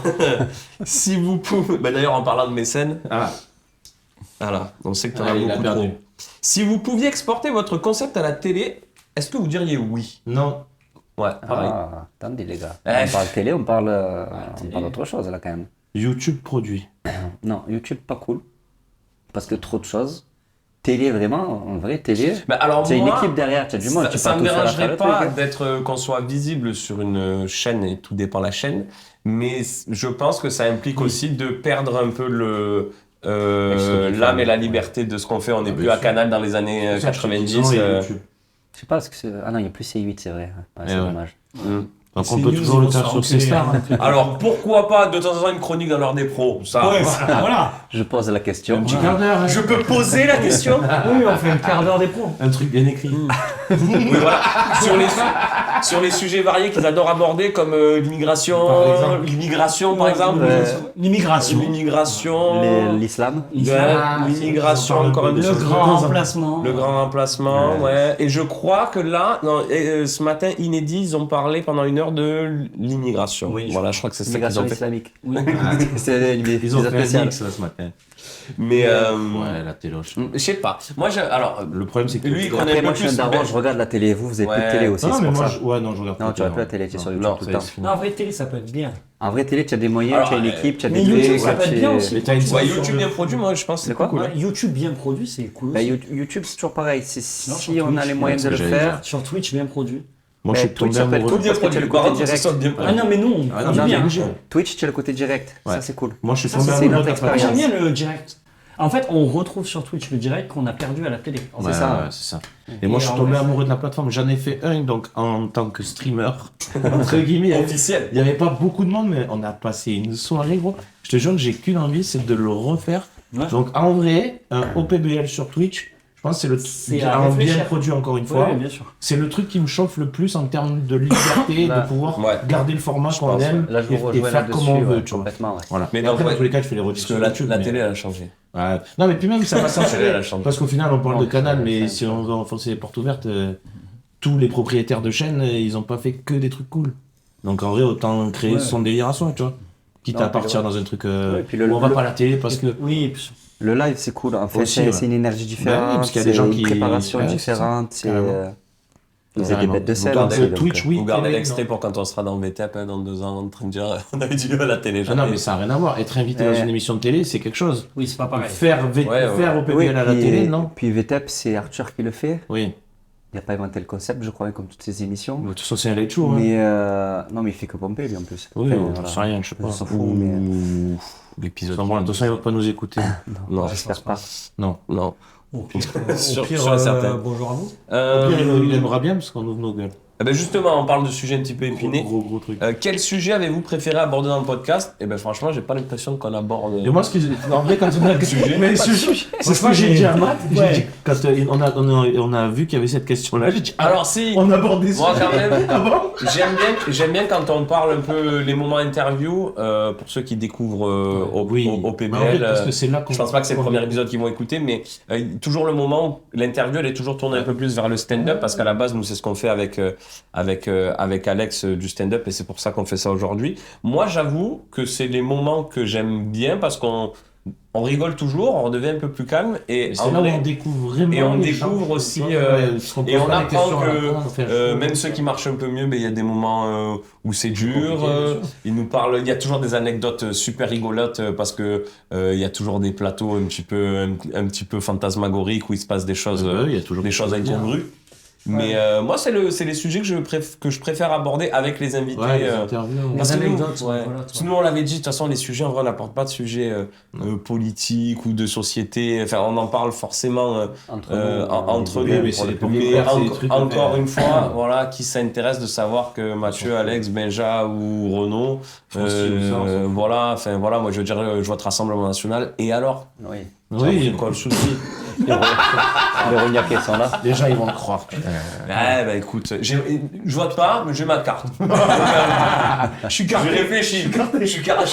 Si vous pouvez. Bah, d'ailleurs, en parlant de mécènes. Ah. Voilà, on sait que tu en as Il a beaucoup perdu. trop. Si vous pouviez exporter votre concept à la télé, est-ce que vous diriez oui? Non. Ouais, pareil. Ah, attendez les gars. Eh. On parle télé, on parle d'autre chose là quand même. YouTube produit. Non, YouTube pas cool. Parce que trop de choses. Télé vraiment, en vrai, télé. Bah, alors C'est une moi, équipe derrière, tu as du monde. tu ça peux me tout seul à faire dérangerait le pas truc, hein. d'être qu'on soit visible sur une chaîne et tout dépend de la chaîne, mais je pense que ça implique aussi de perdre un peu l'âme et la liberté de ce qu'on fait. On n'est plus à Canal dans les années 90. Je sais pas, parce que ah non, il n'y a plus C8, c'est vrai. Ouais, c'est dommage. Donc on peut toujours le faire sur ces stars. Alors pourquoi pas de temps en temps une chronique dans l'heure des pros, ça. Ouais, voilà. Je pose la question. Un petit quart d'heure. Je peux poser la question? Oui, on fait un quart d'heure des pros. Un truc bien écrit. Oui, voilà. Sur les sujets variés qu'ils adorent aborder, comme l'immigration, par exemple. L'immigration. L'islam. L'immigration, encore un Le grand remplacement. Le grand remplacement, ouais. Et je crois que là, ce matin, inédit, ils ont parlé pendant 1 heure de l'immigration. Oui, voilà, je crois que c'est ça qu'ils L'immigration ont fait. islamique. Oui. C'est Ils ont fait un spécial. mix là ce matin. Mais Ouais, la téloche. je sais pas. Moi, alors, Le problème c'est que lui, il connaît Après, un moi, peu je suis un plus. daron, je regarde la télé. Vous avez plus de télé aussi, Non, c'est mais pour moi, ça. je regarde Non, tu regardes pas la télé, tu es sur YouTube tout le temps. Non, en vrai, télé, ça peut être bien. En vrai, télé, tu as des moyens, Alors, tu as une équipe, tu as mais des YouTube, trucs. ça peut être bien aussi. Mais t'as une Ouais, solution YouTube de- bien produit, moi, je pense que c'est De quoi cool. Ouais, YouTube bien produit, c'est cool. Bah, aussi. YouTube, c'est toujours pareil. C'est Non, si sur on a Twitch, les moyens de c'est le ce que j'allais faire. Sur Twitch, bien produit. Moi, je suis Twitch, tombé ça peut être amoureux. cool parce que tu as le Par côté contre, ça direct. sonne bien Ah non, mais non, Ah on non, dit mais bien. obligé. Twitch, tu as le côté direct. Ouais. Ça, c'est cool. Moi, je suis Ça, tombé c'est une amoureux de autre la J'aime expérience. bien le direct. En fait, on retrouve sur Twitch le direct qu'on a perdu à la télé. C'est Ouais, ça. ouais, c'est ça. Et moi, je suis en tombé vrai, amoureux de la plateforme. J'en ai fait un, donc, en tant que streamer. Entre guillemets. Officiel. Il n'y avait pas beaucoup de monde, mais on a passé une soirée, gros. Je te jure que j'ai qu'une envie, c'est de le refaire. Ouais. Donc, en vrai, un OPBL sur Twitch, je pense que C'est à un bien réfléchir. produit, encore une fois. Oui, bien sûr. C'est le truc qui me chauffe le plus en termes de liberté, Là. de pouvoir Ouais. garder le format qu'on pense, aime Là, je vous et rejoins faire là-dessus. comme on veut, ouais, tu vois. complètement, ouais. Voilà. Mais Mais après, ouais. dans tous les cas, je fais les rediffs Parce que sur YouTube. la mais- télé, elle a changé. Ouais. Non, mais puis même, ça va Elle s'enchaîner. a changé. Parce qu'au final, on parle de Non, Canal, c'est- mais c'est- si on veut enfoncer les portes ouvertes, tous les propriétaires de chaînes, ils ont pas fait que des trucs cool. Donc en vrai, autant créer Ouais. son délire à soi, tu vois. Quitte Non, à puis partir ouais. dans un truc Ouais, puis où on va pas à la télé parce que. Oui, et puis- Le live, c'est cool. En fait, Aussi, c'est ouais. c'est une énergie différente. Bah oui, parce qu'il y a des c'est gens une qui- préparation ouais, c'est ça. différente. C'est Carrément. vous êtes des Carrément. bêtes de Vous sel. regardez aussi, donc, Twitch, oui. Vous gardez télé, l'extrait non. pour quand on sera dans le VTEP dans 2 ans en train de dire on avait dû à la télé. Ah non, mais ça n'a rien à voir. Être invité dans une émission de télé, c'est quelque chose. oui, c'est pas pareil. Faire ouais. OPBL Oui, à la puis- télé, non. Puis VTEP, c'est Arthur qui le fait. Oui. Il n'a pas inventé le concept, je crois, comme toutes ces émissions. De toute façon, c'est un late show. Hein. Mais non, mais il fait que pomper lui en plus. Oui, Enfin, on voilà. sait rien, je sais pas. On s'en fout, mais L'épisode. Bon, de toute façon, il va pas nous écouter. Non, j'espère pas. Non. non. Au pire, Sûr- au pire, sûr et certain. bonjour à vous. Au pire, il aimera bien parce qu'on ouvre nos gueules. Eh ben justement, on parle de sujets un petit peu épinés. Gros truc. Quel sujet avez-vous préféré aborder dans le podcast? Eh ben franchement, j'ai pas l'impression qu'on aborde. Et moi, en vrai, quand on a Sujet. mais c'est ce que j'ai dit à Matt. J'ai dit, quand on a vu qu'il y avait cette question-là, j'ai dit, Alors si, on aborde des moi quand même, Ah bon j'aime bien quand on parle un peu les moments interview pour ceux qui découvrent au Oui, PBL. Mais en fait, parce que c'est là qu'on. Je pense pas que c'est le premier épisode qu'ils vont écouter, mais toujours le moment où l'interview elle est toujours tournée un peu plus vers le stand-up parce qu'à la base nous c'est ce qu'on fait avec Alex du stand-up et c'est pour ça qu'on fait ça aujourd'hui. Moi j'avoue que c'est les moments que j'aime bien parce qu'on rigole toujours, on redevient un peu plus calme et C'est là où on découvre vraiment. et on les découvre gens, aussi, tu vois, parce qu'on et pose on pas les apprend questions à la fin, on fait un que show. même ceux qui marchent un peu mieux, il y a des moments où c'est dur. compliqué, bien sûr. Ils nous parlent, il y a toujours des anecdotes super rigolotes parce que il y a toujours des plateaux un petit peu fantasmagoriques où il se passe des choses, Il y a toujours des choses à dire. incongrues. Mais moi, c'est les sujets que je préfère aborder avec les invités. Ouais, les interviews. parce Les que nous, anecdotes, ouais. voilà, Parce que nous, on l'avait dit, de toute façon, les sujets, en vrai, on n'apporte pas de sujets politiques ou de société. Enfin, on en parle forcément Entre entre oui, nous. mais c'est Mais des publics, c'est des trucs encore qu'on une fois, voilà, qui s'intéresse de savoir que Mathieu, Alex, Benja ou Renaud, voilà, enfin voilà, moi je veux dire, je vois votre Rassemblement National. Et alors, Oui. Oui, quoi le souci? Les Rognac qui sont là. les gens ils vont le croire. Putain. Ouais, bah écoute, je vote pas, mais j'ai ma carte. Je suis carté. Je réfléchis. Je suis carté.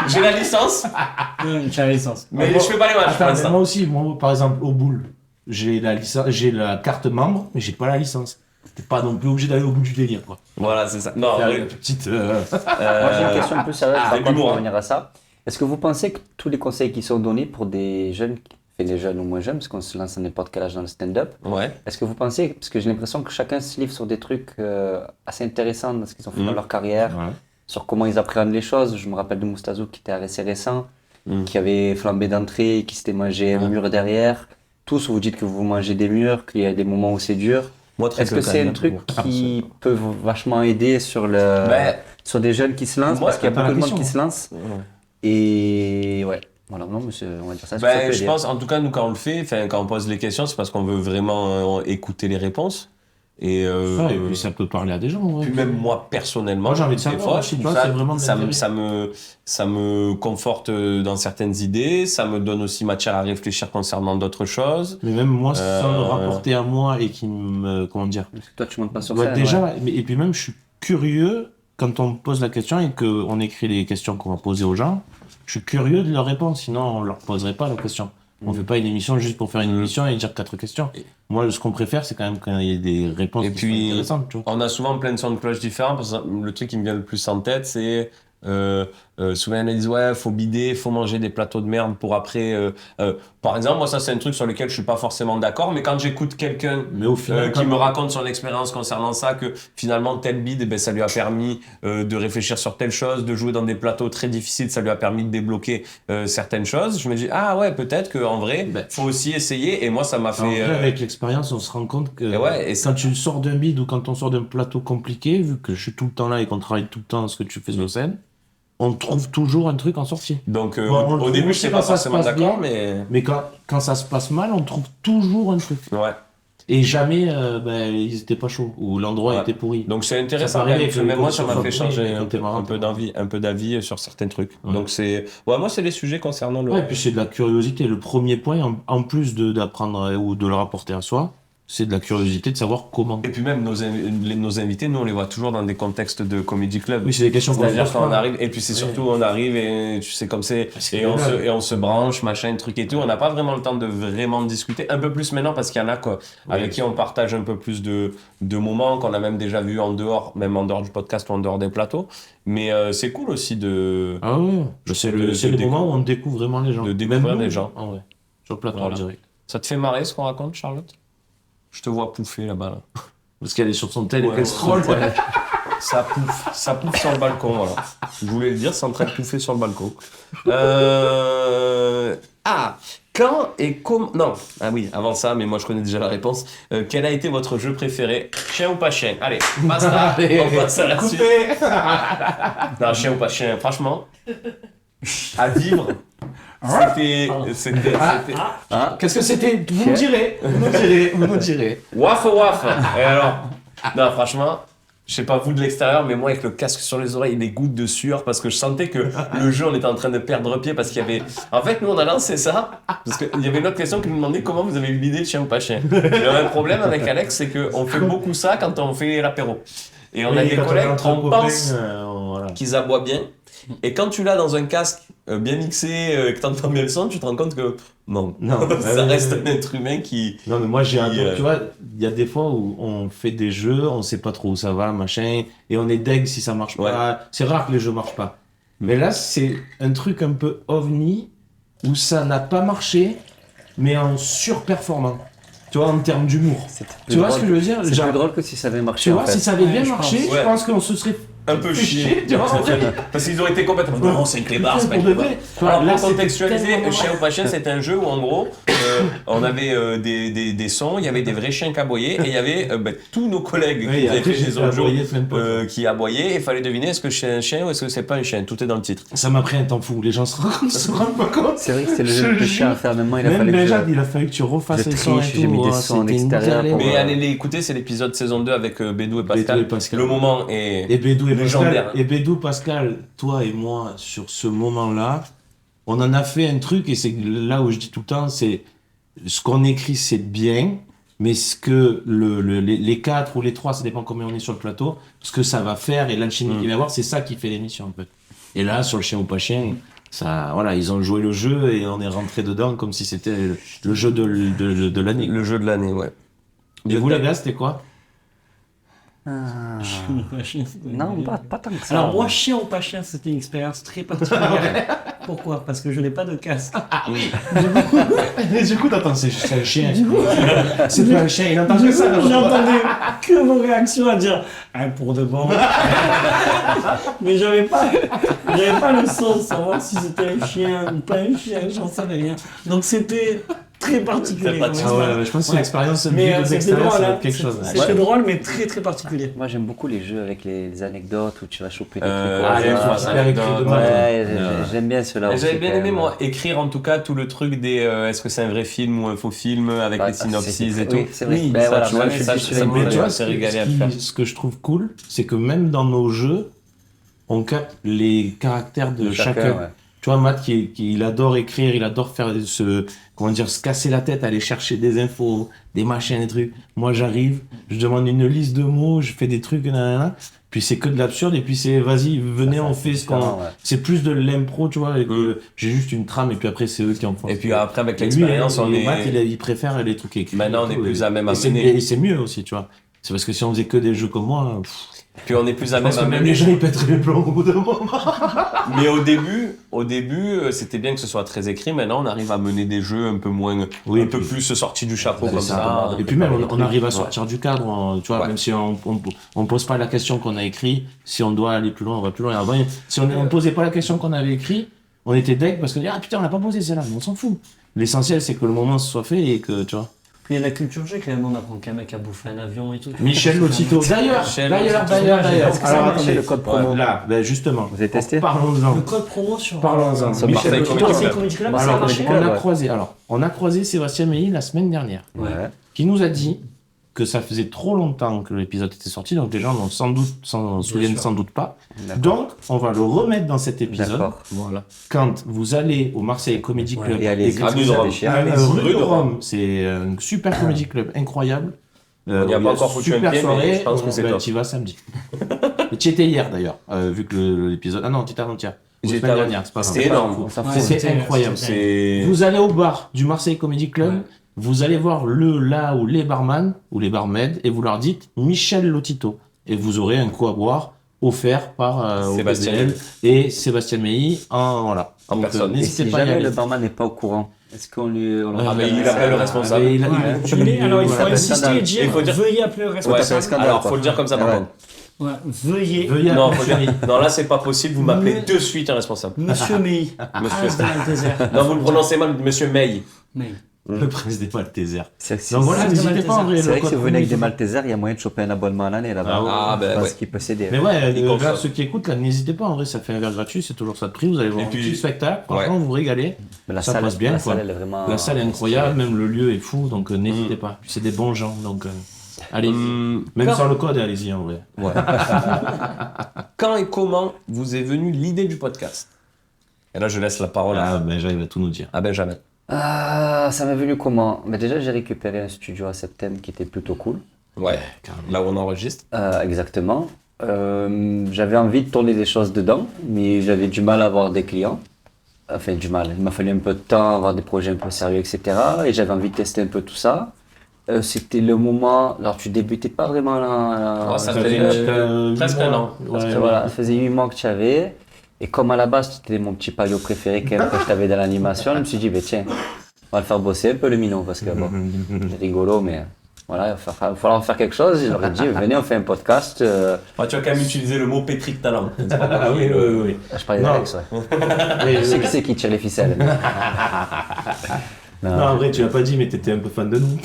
J'ai la licence, Tu as la licence. mais je fais pas les matchs pour Attends, mais l'instant. moi aussi, moi par exemple au boule, j'ai la licence, j'ai la carte membre, mais j'ai pas la licence. T'es pas non plus obligé d'aller au bout du délire quoi. Voilà, c'est ça. Non, Faire mais, une petite. Moi, j'ai une question un peu sérieuse par contre, l'humour, pour hein. revenir à ça. Est-ce que vous pensez que tous les conseils qui sont donnés pour des jeunes, des jeunes ou moins jeunes, parce qu'on se lance à n'importe quel âge dans le stand-up, ouais. est-ce que vous pensez, parce que j'ai l'impression que chacun se livre sur des trucs assez intéressants dans ce qu'ils ont fait dans leur carrière, Ouais. sur comment ils appréhendent les choses. Je me rappelle de Moustazou qui était assez récent, qui avait flambé d'entrée, qui s'était mangé un mur derrière. Tous, vous dites que vous mangez des murs, qu'il y a des moments où c'est dur. Moi, très Est-ce peu, que quand c'est même. un truc qui peut vachement aider sur, sur des jeunes qui se lancent? Moi, Parce qu'il y a attends, beaucoup de la monde qui question. se lance. Ouais. Et ouais. Voilà, non, mais on va dire ça. Ben, je pense, en tout cas, nous, quand on le fait, quand on pose les questions, c'est parce qu'on veut vraiment écouter les réponses. Et puis ça peut parler à des gens. Ouais. Puis même moi, personnellement, moi j'ai envie de des savoir fois, aussi, c'est vraiment ça me conforte dans certaines idées, ça me donne aussi matière à réfléchir concernant d'autres choses. Mais même moi, sans le rapporter à moi et qui me... Comment dire? Parce que toi, tu montes pas sur scène. Déjà, ouais. Et puis même, je suis curieux, quand on me pose la question et qu'on écrit les questions qu'on va poser aux gens, je suis curieux de leur répondre, sinon on leur poserait pas la question. On fait pas une émission juste pour faire une émission et dire 4 questions. Moi, ce qu'on préfère, c'est quand même quand il y a des réponses qui sont intéressantes. Tu vois. On a souvent plein de sons de cloche différents. Parce que le truc qui me vient le plus en tête, c'est souvent ils disent ouais, faut bider, faut manger des plateaux de merde pour après. Par exemple, moi ça c'est un truc sur lequel je suis pas forcément d'accord, mais quand j'écoute quelqu'un qui me raconte son expérience concernant ça, que finalement tel bide, ben, ça lui a permis de réfléchir sur telle chose, de jouer dans des plateaux très difficiles, ça lui a permis de débloquer certaines choses. Je me dis ah ouais, peut-être qu'en vrai, faut aussi essayer. Et moi ça m'a fait. En vrai, avec l'expérience, on se rend compte que quand tu sors d'un bide ou quand on sort d'un plateau compliqué, vu que je suis tout le temps là et qu'on travaille tout le temps ce que tu fais sur scène, on trouve toujours un truc en sortie. Donc au début, je sais pas forcément d'accord, mais quand ça se passe mal, on trouve toujours un truc. Ouais. Et jamais, ils étaient pas chauds ou l'endroit était pourri. Donc c'est intéressant. Même moi, ça m'a fait changer un peu d'avis sur certains trucs. Ouais. Donc moi, c'est les sujets concernant le. Ouais, et puis c'est de la curiosité. Le premier point, en plus d'apprendre ou de le rapporter à soi, c'est de la curiosité de savoir comment. Et puis même nos invités, nous on les voit toujours dans des contextes de comedy club. Oui, c'est des questions qu'on C'est-à-dire quand on arrive, et puis c'est surtout on arrive et tu sais comme c'est, et on se branche, machin, truc et tout. On n'a pas vraiment le temps de vraiment discuter. Un peu plus maintenant parce qu'il y en a avec qui on partage un peu plus de moments qu'on a même déjà vu en dehors, même en dehors du podcast ou en dehors des plateaux. Mais c'est cool aussi de. Ah oui, c'est le moment où on découvre vraiment les gens. De découvrir les gens. En vrai. Sur le plateau en direct. Ça te fait marrer ce qu'on raconte, Charlotte? Je te vois pouffer là-bas. Là. Parce qu'elle est sur son tel et qu'elle scrolle. Ça pouffe sur le balcon. Voilà. Je voulais le dire, c'est en train de pouffer sur le balcon. Quand et comment... Non, oui, avant ça, mais moi je connais déjà la réponse. Quel a été votre jeu préféré? Chien ou pas chien? Allez, basta, on passe à la suite. Non, chien ou pas chien, franchement, à vivre... C'était. Qu'est-ce que c'était? Vous nous direz. Waf. Et alors, non, franchement, je sais pas vous de l'extérieur, mais moi avec le casque sur les oreilles et des gouttes de sueur parce que je sentais que le jeu on était en train de perdre pied parce qu'il y avait. En fait, nous on a lancé ça parce qu'il y avait une autre question qui nous demandait comment vous avez eu l'idée de chien ou pas chien. Il y a un problème avec Alex, c'est qu'on fait beaucoup ça quand on fait l'apéro. Et on a des collègues, on pense qu'ils aboient bien. Et quand tu l'as dans un casque bien mixé, que t'entends bien le son, tu te rends compte que non, ça reste un être humain qui... Non mais moi j'ai un truc, tu vois, il y a des fois où on fait des jeux, on sait pas trop où ça va, machin, et on est deg si ça marche pas. C'est rare que les jeux marchent pas. Mais là c'est un truc un peu ovni, où ça n'a pas marché, mais en surperformant. Tu vois, en termes d'humour. Tu vois ce que je veux dire? C'est plus drôle que si ça avait marché. Tu vois, si ça avait bien marché, je pense qu'on se serait un peu chier, parce qu'ils auraient été complètement non, c'est une clébarde, c'est pas une clébarde. Alors pour contextualiser, Chien ou pas chien, c'était un jeu où en gros on avait des sons, il y avait des vrais chiens qui aboyaient et il y avait tous nos collègues qui avaient fait des autres jeux qui aboyaient et il fallait deviner est-ce que c'est un chien ou est-ce que c'est pas un chien, tout est dans le titre. Ça m'a pris un temps fou, les gens se rendent pas compte. C'est vrai que c'est le jeu le chien à faire, même moi il a fallu que tu refasses les sons et tout. J'ai mis des sons en extérieur. Mais allez les écouter, c'est l'épisode saison 2 avec Bédou et Pascal. Le moment est légendaire. Et Bédou, Pascal, toi et moi, sur ce moment-là, on en a fait un truc, et c'est là où je dis tout le temps, c'est ce qu'on écrit, c'est bien, mais ce que les 4 ou les 3, ça dépend combien on est sur le plateau, ce que ça va faire et l'alchimie qu'il va y avoir, c'est ça qui fait l'émission un peu. Et là, sur le chien ou pas chien, ça, voilà, ils ont joué le jeu et on est rentré dedans comme si c'était le jeu de l'année. Le jeu de l'année, ouais. Et vous, les gars, c'était quoi? Non, pas tant que ça. Alors moi, chien ou pas chien, c'était une expérience très particulière. Pourquoi? Parce que je n'ai pas de casque. Oui. Du coup, t'entends, c'est un chien. C'est pas un chien, il entend ça. J'entendais que vos réactions à dire pour de bon. Mais j'avais pas le son de savoir si c'était un chien ou pas un chien, j'en savais rien. Donc c'était très particulier. Très Ah ouais, je pense que c'est une expérience Mais vue de c'était l'extérieur, drôle, ça va hein. être quelque chose. C'est très drôle, mais très très particulier. Moi, j'aime beaucoup les jeux avec les anecdotes où tu vas choper des trucs. Ah, les comme ça. super écrits de maths. Ouais, j'aime bien ceux-là aussi. J'avais bien quand aimé, même. moi, écrire en tout cas tout le truc des est-ce que c'est un vrai film ou un faux film avec Ouais, les synopsis c'est- et tout. oui, c'est vrai. Oui, Ben ça, voilà, tu vois, moi, je ça, suis ça, sur les Mais tu vois, c'est régalé à faire. ce que je trouve cool, c'est que même dans nos jeux, on capte les caractères de chacun. ouais. Tu vois, Matt, il adore écrire, il adore faire se casser la tête, aller chercher des infos, des machins, des trucs. Moi, j'arrive, je demande une liste de mots, je fais des trucs, nanana. Puis c'est que de l'absurde, et puis c'est, vas-y, venez, on fait ce qu'on... Ouais. C'est plus de l'impro, tu vois, et que j'ai juste une trame, et puis après, c'est eux qui en font. Et puis après, avec Et lui, l'expérience, on est. Matt, il préfère les trucs écrits. Maintenant, on et est tout, plus et- à même à et c'est- mener. Et c'est mieux aussi, tu vois. C'est parce que si on faisait que des jeux comme moi, Puis on est plus à je même pense à que même mener. les gens, ils pèteraient les plombs au bout d'un moment. Mais au début, c'était bien que ce soit très écrit. Maintenant, on arrive à mener des jeux un peu moins, Oui, un peu puis- plus sortis du chapeau C'est comme ça. ça. Et puis même, on arrive à sortir du cadre, tu vois, Ouais. même si on pose pas la question qu'on a écrit, si on doit aller plus loin, on va plus loin. Avant, si on posait pas la question qu'on avait écrit, on était deg parce qu'on dit, ah putain, on l'a pas posé celle-là, mais on s'en fout. L'essentiel, c'est que le moment se soit fait et que, tu vois. Il y a la culture G, quand même, on apprend qu'un mec a bouffé un avion et tout. Michel Lotito. D'ailleurs. Est-ce que Alors, ça marche, attendez. le code promo Là, ben justement. Vous avez testé Parlons-en. Le code promo sur. Parlons-en. Sur Michel Marseille Lotito. Marseille Comedy Club, ça a Alors, marché. on a croisé Sébastien Meilly la semaine dernière, Ouais. qui nous a dit que ça faisait trop longtemps que l'épisode était sorti, donc les gens s'en souviennent sûr. sans doute pas. D'accord. Donc, on va le remettre dans cet épisode. D'accord. Voilà. Quand vous allez au Marseille Comedy Club, Et allez-y, à si nous vous de avez Rome. chier. rue de Rome, c'est un super comedy club incroyable. On n'y a pas encore foutu un super pied, mais soirée, je pense que c'est top. tu y vas samedi. Et tu y étais hier d'ailleurs, vu que l'épisode... Ah non, tu étais avant-hier. J'étais Semaine avant- dernière, c'est pas grave. C'était énorme. On s'en Ouais, fout. C'est incroyable. C'est. Vous allez au bar du Marseille Comedy Club, Ouais. vous allez voir là où les barman ou les barmaids et vous leur dites Michel Lotito et vous aurez un coup à boire offert par Sébastien OPDL et Sébastien Meilly en En personne. Et n'hésitez si pas à y jamais aller. le barman n'est pas au courant, est-ce qu'on lui... on Ah, mais rappelle il ça appelle le responsable. Et Alors, il faut Voilà. insister et dire, Il faut dire- veuillez appeler le Ouais, responsable. scandale, alors quoi. faut le dire comme ça par Ouais. contre. Ouais, veuillez, Non, faut dire. Non, là c'est pas possible. Vous m'appelez de suite un responsable. monsieur Meilly, Monsieur. As de Malteser. Non, vous le prononcez mal, Monsieur May. Meilly. Le prince des Maltesers. C'est Donc voilà, c'est n'hésitez pas en vrai. vrai le que si code vous venez avec des promo, Maltesers, il y a moyen de choper un abonnement à l'année là-bas. Ah, ben Parce ouais. qu'il peut s'aider. Mais ouais, Il consomme. là, ceux qui écoutent, là, n'hésitez pas, en vrai, ça fait un verre gratuit, c'est toujours ça de prix, vous allez voir Et un puis- petit spectacle, franchement, vous vous régalez. Mais la ça salle, passe bien, la quoi. salle, elle est vraiment... La salle est incroyable, même le lieu est fou, donc n'hésitez pas. Puis c'est des bons gens, donc allez-y. Même quand- sans le code, allez-y, en vrai. Quand et comment vous est venue l'idée du podcast? Et là, je laisse la parole Ah, ben j'arrive à tout nous dire. à Benjamin. Ah, ça m'est venu comment? Mais déjà, j'ai récupéré un studio à Septembre qui était plutôt cool. Ouais, là où on enregistre. Exactement. J'avais envie de tourner des choses dedans, mais j'avais du mal à avoir des clients. Enfin, du mal. Il m'a fallu un peu de temps à avoir des projets un peu sérieux, etc. Et j'avais envie de tester un peu tout ça. C'était le moment... Alors, tu débutais pas vraiment là. Oh, ça fait presque un an. Parce que voilà, ça faisait 8 mois que tu avais. Et comme à la base, c'était mon petit paillot préféré quand même que je t'avais dans l'animation, je me suis dit, bah, tiens, on va le faire bosser un peu le minot parce que bon, c'est rigolo, mais voilà, il va falloir faire quelque chose. Et j'aurais dit, venez, on fait un podcast. Ah, tu as quand même utilisé le mot pétri de talent. Ah oui, oui. Je parlais Non. d'Alex, ouais. Je sais que c'est qui tire les ficelles. Non, en vrai, tu l'as pas dit, mais t'étais un peu fan de nous.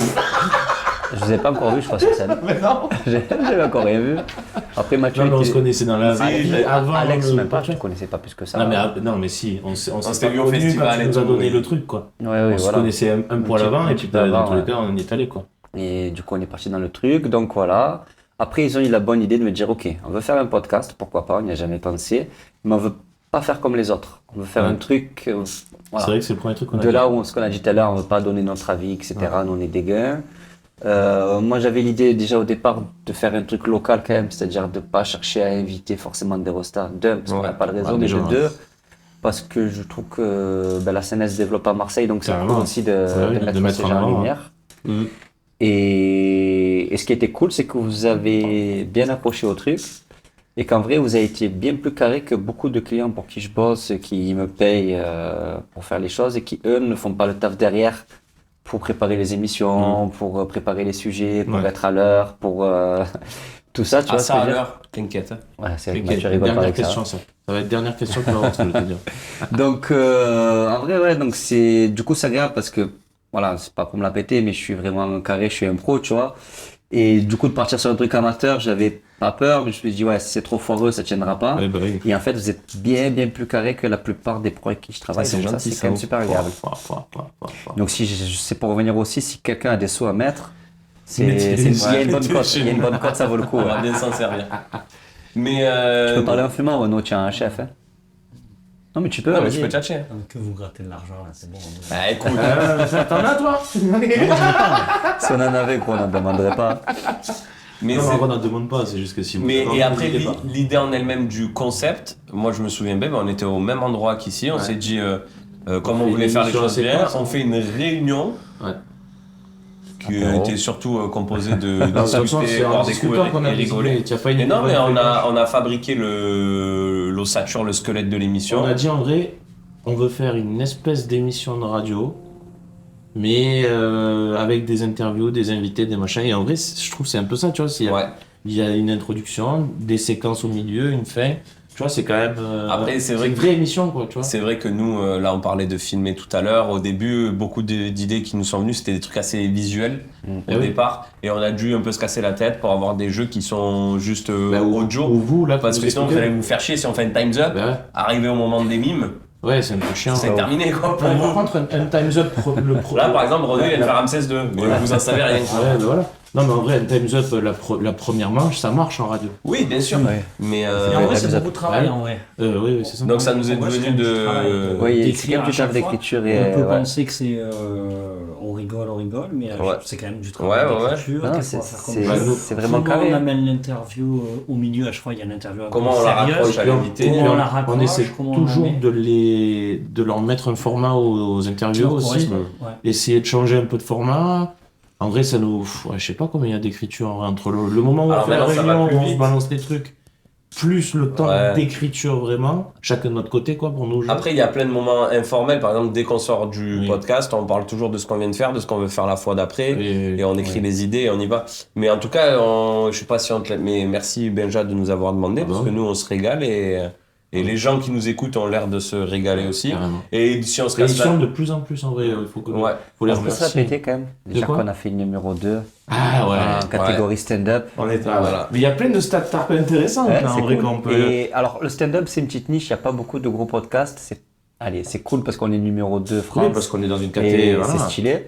Je vous ai pas encore vu, je crois, sur scène. Mais non. J'avais encore rien vu. Après, Mathieu. Non, mais on était- se connaissait dans la vie avant. Alex, le- même pas, je te connaissais pas plus que ça. Non, mais si, on s'était s'est vu au connus festival quand et tu nous as tout, donné oui. le truc, quoi. Ouais, On oui, se voilà. connaissait un poil avant, et puis petit peu dans avant, tous les ouais. cas, on y est allé, quoi. Et du coup, on est parti dans le truc. Donc voilà. Après, ils ont eu la bonne idée de me dire, OK, on veut faire un podcast, pourquoi pas, on n'y a jamais pensé, mais on veut pas faire comme les autres. On veut faire Ouais. un truc, voilà. C'est vrai que c'est le premier truc qu'on a De dit. là où, ce qu'on a dit tout à l'heure, on veut pas donner notre avis, etc. Nous, on est des gars. Moi, j'avais l'idée déjà au départ de faire un truc local quand même, c'est-à-dire de pas chercher à inviter forcément des rostas. D'un, parce qu'on n'a pas le réseau, mais déjà, de ouais. deux, parce que je trouve que la scène elle se développe à Marseille, donc c'est Carrément. cool aussi de de mettre mettre ces en gens en avant, lumière. Mm. Et ce qui était cool, c'est que vous avez bien accroché au truc et qu'en vrai, vous avez été bien plus carré que beaucoup de clients pour qui je bosse, qui me payent pour faire les choses et qui, eux, ne font pas le taf derrière pour préparer les émissions, pour préparer les sujets, pour Ouais. être à l'heure, pour tout ça, tu Ah, vois. ça ce que à je veux dire. l'heure, t'inquiète. Ouais, c'est Ok, vrai que tu rigoles pas dernière avec ça. question, ça. Ça va être dernière question que tu vas avoir, ce que je veux te dire. Donc, en vrai, ouais, donc c'est, du coup, c'est agréable parce que voilà, c'est pas pour me la péter, mais je suis vraiment carré, je suis un pro, tu vois. Et du coup, de partir sur un truc amateur, j'avais pas peur, mais je me suis dit, ouais, si c'est trop foireux, ça tiendra pas. Ouais, bah oui. Et en fait, vous êtes bien plus carré que la plupart des pros avec qui je travaille. C'est Donc ça, gentil, c'est quand même super agréable. Donc si c'est pour revenir aussi, si quelqu'un a des sous à mettre, il y a une bonne cote. Il y a une bonne cote, ça vaut le coup. On va bien s'en servir. Mais Tu peux parler en fumant, Renaud, tu es un chef. Hein. Non, mais tu peux. non, mais vas-y. tu peux tchatcher. Que vous grattez de l'argent, là, c'est bon. Bah écoute, T'en as, toi? Si on en avait, quoi, on n'en demanderait pas. mais Non, c'est- on n'en demande pas, c'est juste que si vous. Mais non, et après n'hésitez pas. l'idée en elle-même du concept, moi je me souviens bien, on était au même endroit qu'ici, on s'est dit comme on fait voulait une faire les émission choses assez bien, classe, on hein. fait une réunion Ouais. qui Apéro. était surtout composée de Non, de toute façon, discuter, c'est en boire des discutant coups qu'on a et rigoler. décidé. Tu as pas une Mais non, mais vraie on réunion. a fabriqué l'ossature, le squelette de l'émission. On a dit en vrai, on veut faire une espèce d'émission de radio, mais avec des interviews, des invités, des machins. Et en vrai, je trouve que c'est un peu ça, tu vois. Ouais. Il y a une introduction, des séquences au milieu, une fin. Tu vois, c'est quand même. Après, c'est vrai une que- vraie émission, quoi, tu vois. C'est vrai que nous, là, on parlait de filmer tout à l'heure. Au début, beaucoup d'idées qui nous sont venues, c'était des trucs assez visuels au Eh oui. départ. Et on a dû un peu se casser la tête pour avoir des jeux qui sont juste Bah, audio. Ou vous, là, Parce que sinon, vous allez vous faire chier si on fait une Time's Up. Bah Arrivé au moment des mimes, ouais, c'est un peu chiant. c'est terminé, quoi, pour Ouais, par vous. contre, un Time's Up, Là, par exemple, Renaud, il vient de faire Ramsès 2. Mais vous en savez rien. Ouais, bah voilà. Non, mais en vrai, un Time's Up, la première manche, ça marche en radio. Oui, bien sûr. Ouais. Mais Et en vrai, Ouais, c'est vous êtes- beaucoup de travail, Ouais. en vrai. Oui, c'est ça. donc, ça nous est En vrai, c'est devenu un petit travail de. Oui, c'est d'écrire quand à tu chaque tapes fois. d'écriture et. On peut ouais. penser que c'est on rigole, mais Ouais. c'est quand même du travail Ouais. d'écriture. Non, qu'est-ce c'est qu'on va faire comme c'est- chose. c'est vraiment Comment carré. on amène l'interview au milieu, à chaque fois il y a une interview un peu Comment on la sérieuse. rapproche à l'invité. Comment on la on raccroche, essaie comment on la toujours met. de leur mettre un format aux interviews Qui leur aussi. correspond, ouais. Essayer de changer un peu de format. En vrai, ça nous. Ouais, je sais pas combien il y a d'écriture en vrai, entre le moment où Alors on fait la maintenant, ça va réunion, plus où on se vite. balance des trucs, plus le temps Ouais. d'écriture vraiment, chacun de notre côté, quoi, pour nous. Après, il y a plein de moments informels. Par exemple, dès qu'on sort du Oui. podcast, on parle toujours de ce qu'on vient de faire, de ce qu'on veut faire la fois d'après. Et Et on écrit les idées et on y va. Mais en tout cas, je sais pas si on te l'a- mais merci Benja de nous avoir demandé, Ah bah parce que oui. nous, on se régale et les gens qui nous écoutent ont l'air de se régaler aussi. carrément. Et si on se Et ils casse sont la... de plus en plus en vrai, il faut que Ouais. faut les On peut se remercier. répéter quand même. Déjà quoi qu'on a fait le numéro 2 Ah ouais. en catégorie stand-up. On est Voilà. Mais il y a plein de start-up intéressants Ouais, là, c'est en vrai cool. qu'on peut. Et alors, le stand-up, c'est une petite niche. Il n'y a pas beaucoup de gros podcasts. Allez, c'est cool parce qu'on est numéro 2 France. Oui, parce qu'on est dans une et catégorie. Voilà. c'est stylé.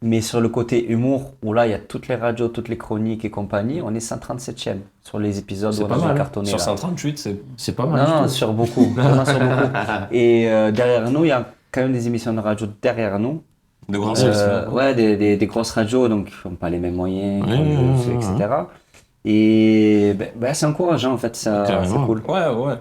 Mais sur le côté humour, où là, il y a toutes les radios, toutes les chroniques et compagnie, on est 137e sur les épisodes C'est où on pas a mal, hein. cartonné. Sur là. 138, c'est... C'est pas mal. Non, du non, tout. sur beaucoup. Vraiment sur beaucoup. Et derrière nous, il y a quand même des émissions de radio derrière nous. de grands Ouais, des grosses radios, donc qui n'ont pas les mêmes moyens, Ouais, comme je ouais, fais, ouais, etc. Et c'est encourageant en fait, ça, Carrément. c'est cool. Ouais.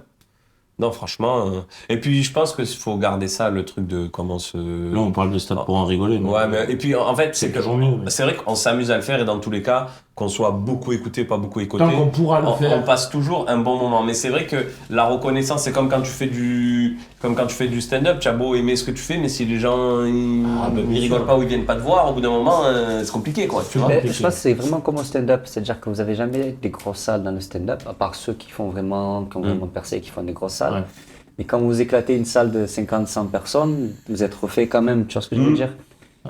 Non, franchement. Et puis, je pense qu'il faut garder ça, le truc de comment se... Là, on parle de stade pour en rigoler. mais- Ouais, mais... Et puis, en fait, c'est que... toujours mieux. mais- C'est vrai qu'on s'amuse à le faire et dans tous les cas, qu'on soit beaucoup écouté, pas beaucoup écouté, Tant qu'on pourra le on faire. passe toujours un bon moment. Mais c'est vrai que la reconnaissance, c'est comme quand tu fais du stand-up, tu as beau aimer ce que tu fais, mais si les gens ils rigolent pas ou ils viennent pas te voir, au bout d'un moment, c'est compliqué, quoi. Tu vois. Mais je pense que c'est vraiment comme au stand-up, c'est-à-dire que vous avez jamais des grosses salles dans le stand-up, à part ceux qui ont vraiment percé et qui font des grosses salles. Ouais. Mais quand vous éclatez une salle de 50-100 personnes, vous êtes refait quand même, tu vois ce que je veux dire?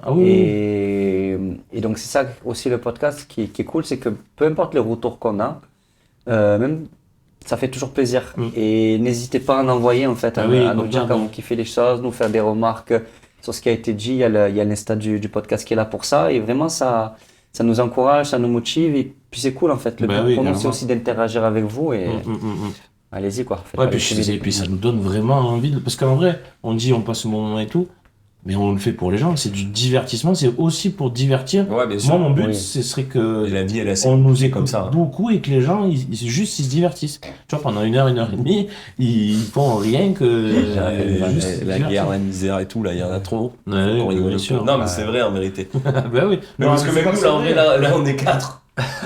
Ah oui. Et donc c'est ça aussi le podcast qui est cool, c'est que peu importe les retours qu'on a, même ça fait toujours plaisir. Et n'hésitez pas à en envoyer en fait, à nous dire quand vous kiffez les choses, nous faire des remarques sur ce qui a été dit. Il y a l'insta du podcast qui est là pour ça. Et vraiment ça nous encourage, ça nous motive. Et puis c'est cool en fait. Le but pour nous c'est aussi d'interagir avec vous. Et allez-y quoi. Ouais, puis ça nous donne vraiment envie. Parce qu'en vrai, on dit on passe un bon moment et tout. Mais on le fait pour les gens, c'est du divertissement, c'est aussi pour divertir. Ouais, bien sûr. Moi, mon but, Oui. ce serait que Et la vie, elle est assez on nous écoute comme ça. beaucoup et que les gens, ils se divertissent. Tu vois, pendant 1 heure, 1 heure et demie, ils font rien que juste la guerre, la misère et tout, là, il y en a trop. Ouais, On rigole bien un sûr. peu. Non, mais c'est vrai en vérité. bah oui. Mais parce que même nous, là, en vrai, là, on est 4.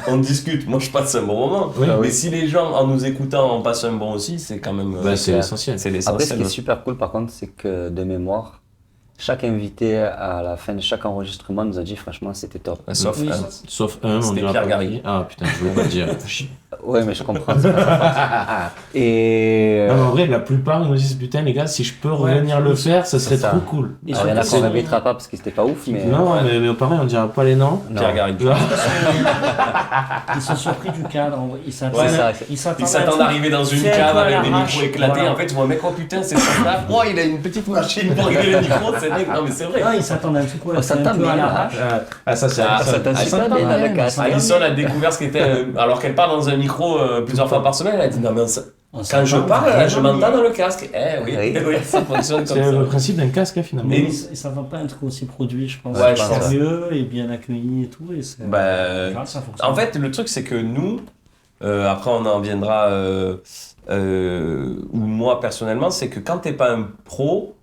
On discute. Moi, je passe un bon moment. Oui. Mais si les gens, en nous écoutant, en passent un bon aussi, c'est quand même. Bah, c'est essentiel. C'est Après, ce l'essentiel. qui est super cool par contre, c'est que de mémoire, chaque invité à la fin de chaque enregistrement nous a dit franchement c'était top. Sauf Sauf un, on C'était dira Pierre pas Garrigue. qui. Ah putain, je voulais pas le dire. Ouais, mais je comprends. c'est pas ça. Et. Non, mais en vrai, la plupart ils nous disent putain, les gars, si je peux revenir le faire, ça serait ça. trop cool. Alors, il y en a qu'on n'invitera pas parce que c'était pas ouf, mais. Non, mais pareil, on dira pas les noms. Non. Pierre Garrigue. Ils sont surpris du cadre. Ils Ouais, ça, Ils s'attendent à arriver dans une cave avec des micros éclatés. Voilà. En fait, ils voient un mec, oh putain, c'est ça là. Oh, il a une petite machine pour régler le micro. C'est mec. Non, mais c'est vrai. Non, ils s'attendent à un truc Oh, ça un tape peu à bien. l'arrache. Ah, ça, c'est Ça t'incite bien dans le casque. Alison a découvert ce qu'était. Alors qu'elle parle dans un micro plusieurs fois par semaine, elle a dit non, mais quand je parle, je m'entends dans le casque. Eh oui, Oui. oui, ça fonctionne comme C'est ça. le principe d'un casque, hein, finalement. Mais- Ils s'attendent pas à un truc aussi produit, je pense. Ouais, je pense. Sérieux et bien accueilli et tout. Et c'est... Bah, Grave, ça fonctionne. en fait, le truc, c'est que nous, après on en viendra, ou moi personnellement, c'est que quand t'es pas un pro,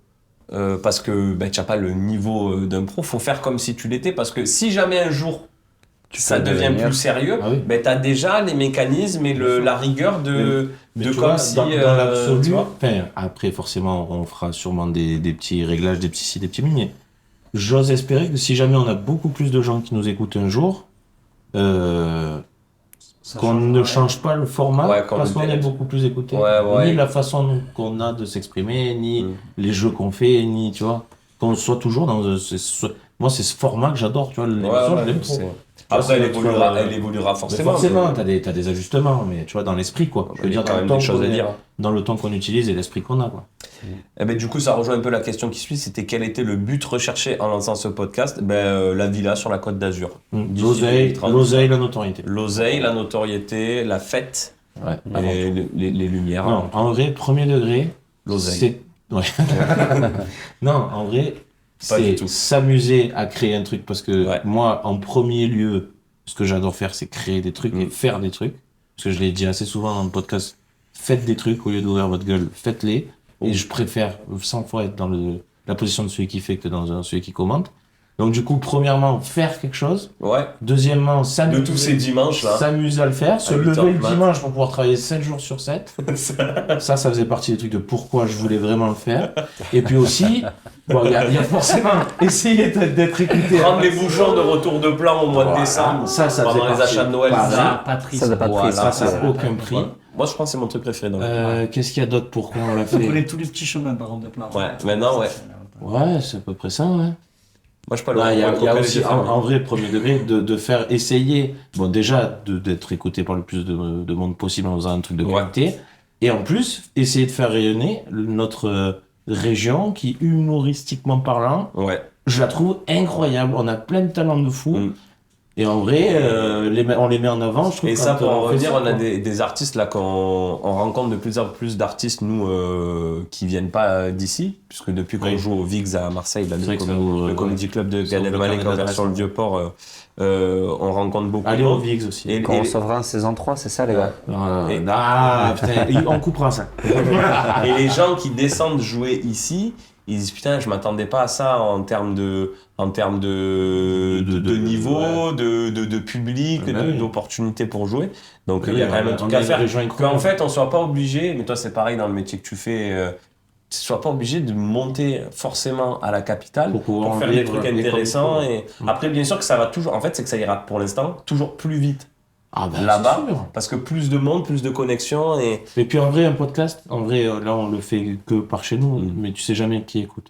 parce que tu n'as pas le niveau d'un pro, faut faire comme si tu l'étais, parce que si jamais un jour ça peux devient devenir. plus sérieux, Ah oui. tu as déjà les mécanismes et la rigueur de Mais tu comme vois, si... dans tu l'absolu, vois. enfin, après forcément on fera sûrement des petits réglages, des petits ci, des petits mi, mais j'ose espérer que si jamais on a beaucoup plus de gens qui nous écoutent un jour, Ça qu'on change ne rien. change pas le format Ouais, qu'on parce qu'on le- est beaucoup plus écouté. Ouais. Ni la façon qu'on a de s'exprimer, ni les jeux qu'on fait, ni tu vois, qu'on soit toujours dans moi c'est ce format que j'adore, tu vois, l'émission, je l'aime trop. Après, Ça, elle c'est évoluera, notre- elle évoluera forcément. Forcément, t'as des ajustements, mais tu vois, dans l'esprit, quoi. Je veux il y a dire, quand dans même le temps des choses à qu'on est- dire. dans le temps qu'on utilise et l'esprit qu'on a, quoi. Eh ben, du coup, ça rejoint un peu la question qui suit, c'était quel était le but recherché en lançant ce podcast? La villa sur la Côte d'Azur. D'ici L'oseille, 2030. l'oseille, la notoriété. L'oseille, la notoriété, la fête, Ouais, et les lumières. Non, en vrai, premier degré, L'oseille. c'est... Ouais. Non, en vrai, Pas du c'est tout. s'amuser à créer un truc, parce que Ouais. moi, en premier lieu, ce que j'adore faire, c'est créer des trucs et faire des trucs. Parce que je l'ai dit assez souvent dans le podcast, faites des trucs au lieu d'ouvrir votre gueule, faites-les. Et je préfère 100 fois être dans la position de celui qui fait que dans celui qui commente. Donc du coup, premièrement, faire quelque chose. Ouais. Deuxièmement, De s'amuser, tous ces dimanches là. s'amuser à le faire, se 8 lever heures le du mat. dimanche pour pouvoir travailler 7 jours sur 7. Ça faisait partie des trucs de pourquoi je voulais vraiment le faire. Et puis aussi, bon, il y a forcément essayer d'être écouté. Prendre les bouchons de retour de plan au mois de décembre. Ça faisait pendant les partie. achats de Noël. Pareil. ça. Patrice. Ça n'a pas de Voilà. prix. Ça c'est- n'a aucun prix. Moi, je pense que c'est mon truc préféré dans le Qu'est-ce qu'il y a d'autre pourquoi on l'a Vous fait? prenez tous les petits chemins par exemple de plan. Ouais, maintenant, ouais. Ouais, c'est à peu près ça, ouais. Moi, je peux Ouais, il y a copain, aussi, les en vrai, premier degré, de faire essayer, bon, déjà, d'être écouté par le plus de monde possible en faisant un truc de Ouais. qualité. Et en plus, essayer de faire rayonner notre région qui, humoristiquement parlant, Ouais. je la trouve incroyable. On a plein de talents de fous. Mm. Et en vrai, on les met en avant. Je trouve Et quand ça, pour en on fait revenir, ça, on a quoi. des artistes là on rencontre de plus en plus d'artistes, nous, qui viennent pas d'ici, puisque depuis qu'on Oui. joue au VIX à Marseille, là, C'est vrai que ça nous, le Comedy Club de ça Gad ouvre Elmaleh quand qui est même ouvert sur le Vieux-Port, on rencontre beaucoup Allez de au monde. VIX aussi. Et- Quand on recevra en saison 3, c'est ça les gars? Et- Putain, on coupera ça. Et les gens qui descendent jouer ici, ils disent putain, je m'attendais pas à ça en termes de niveau, de public, Ah bah oui. d'opportunités pour jouer. Donc Oui, il y a quand même un on truc a à une faire. région incroyable. Qu'en fait, on soit pas obligé, mais toi c'est pareil dans le métier que tu fais, tu sois pas obligé de monter forcément à la capitale Pour pouvoir en faire des vivre trucs et comme intéressants. il faut. Et après, bien sûr que ça va toujours. En fait, c'est que ça ira pour l'instant toujours plus vite Ah bah, là-bas, c'est sûr. parce que plus de monde, plus de connexions et Et puis en vrai, un podcast, en vrai, là on le fait que par chez nous, mais tu sais jamais qui écoute.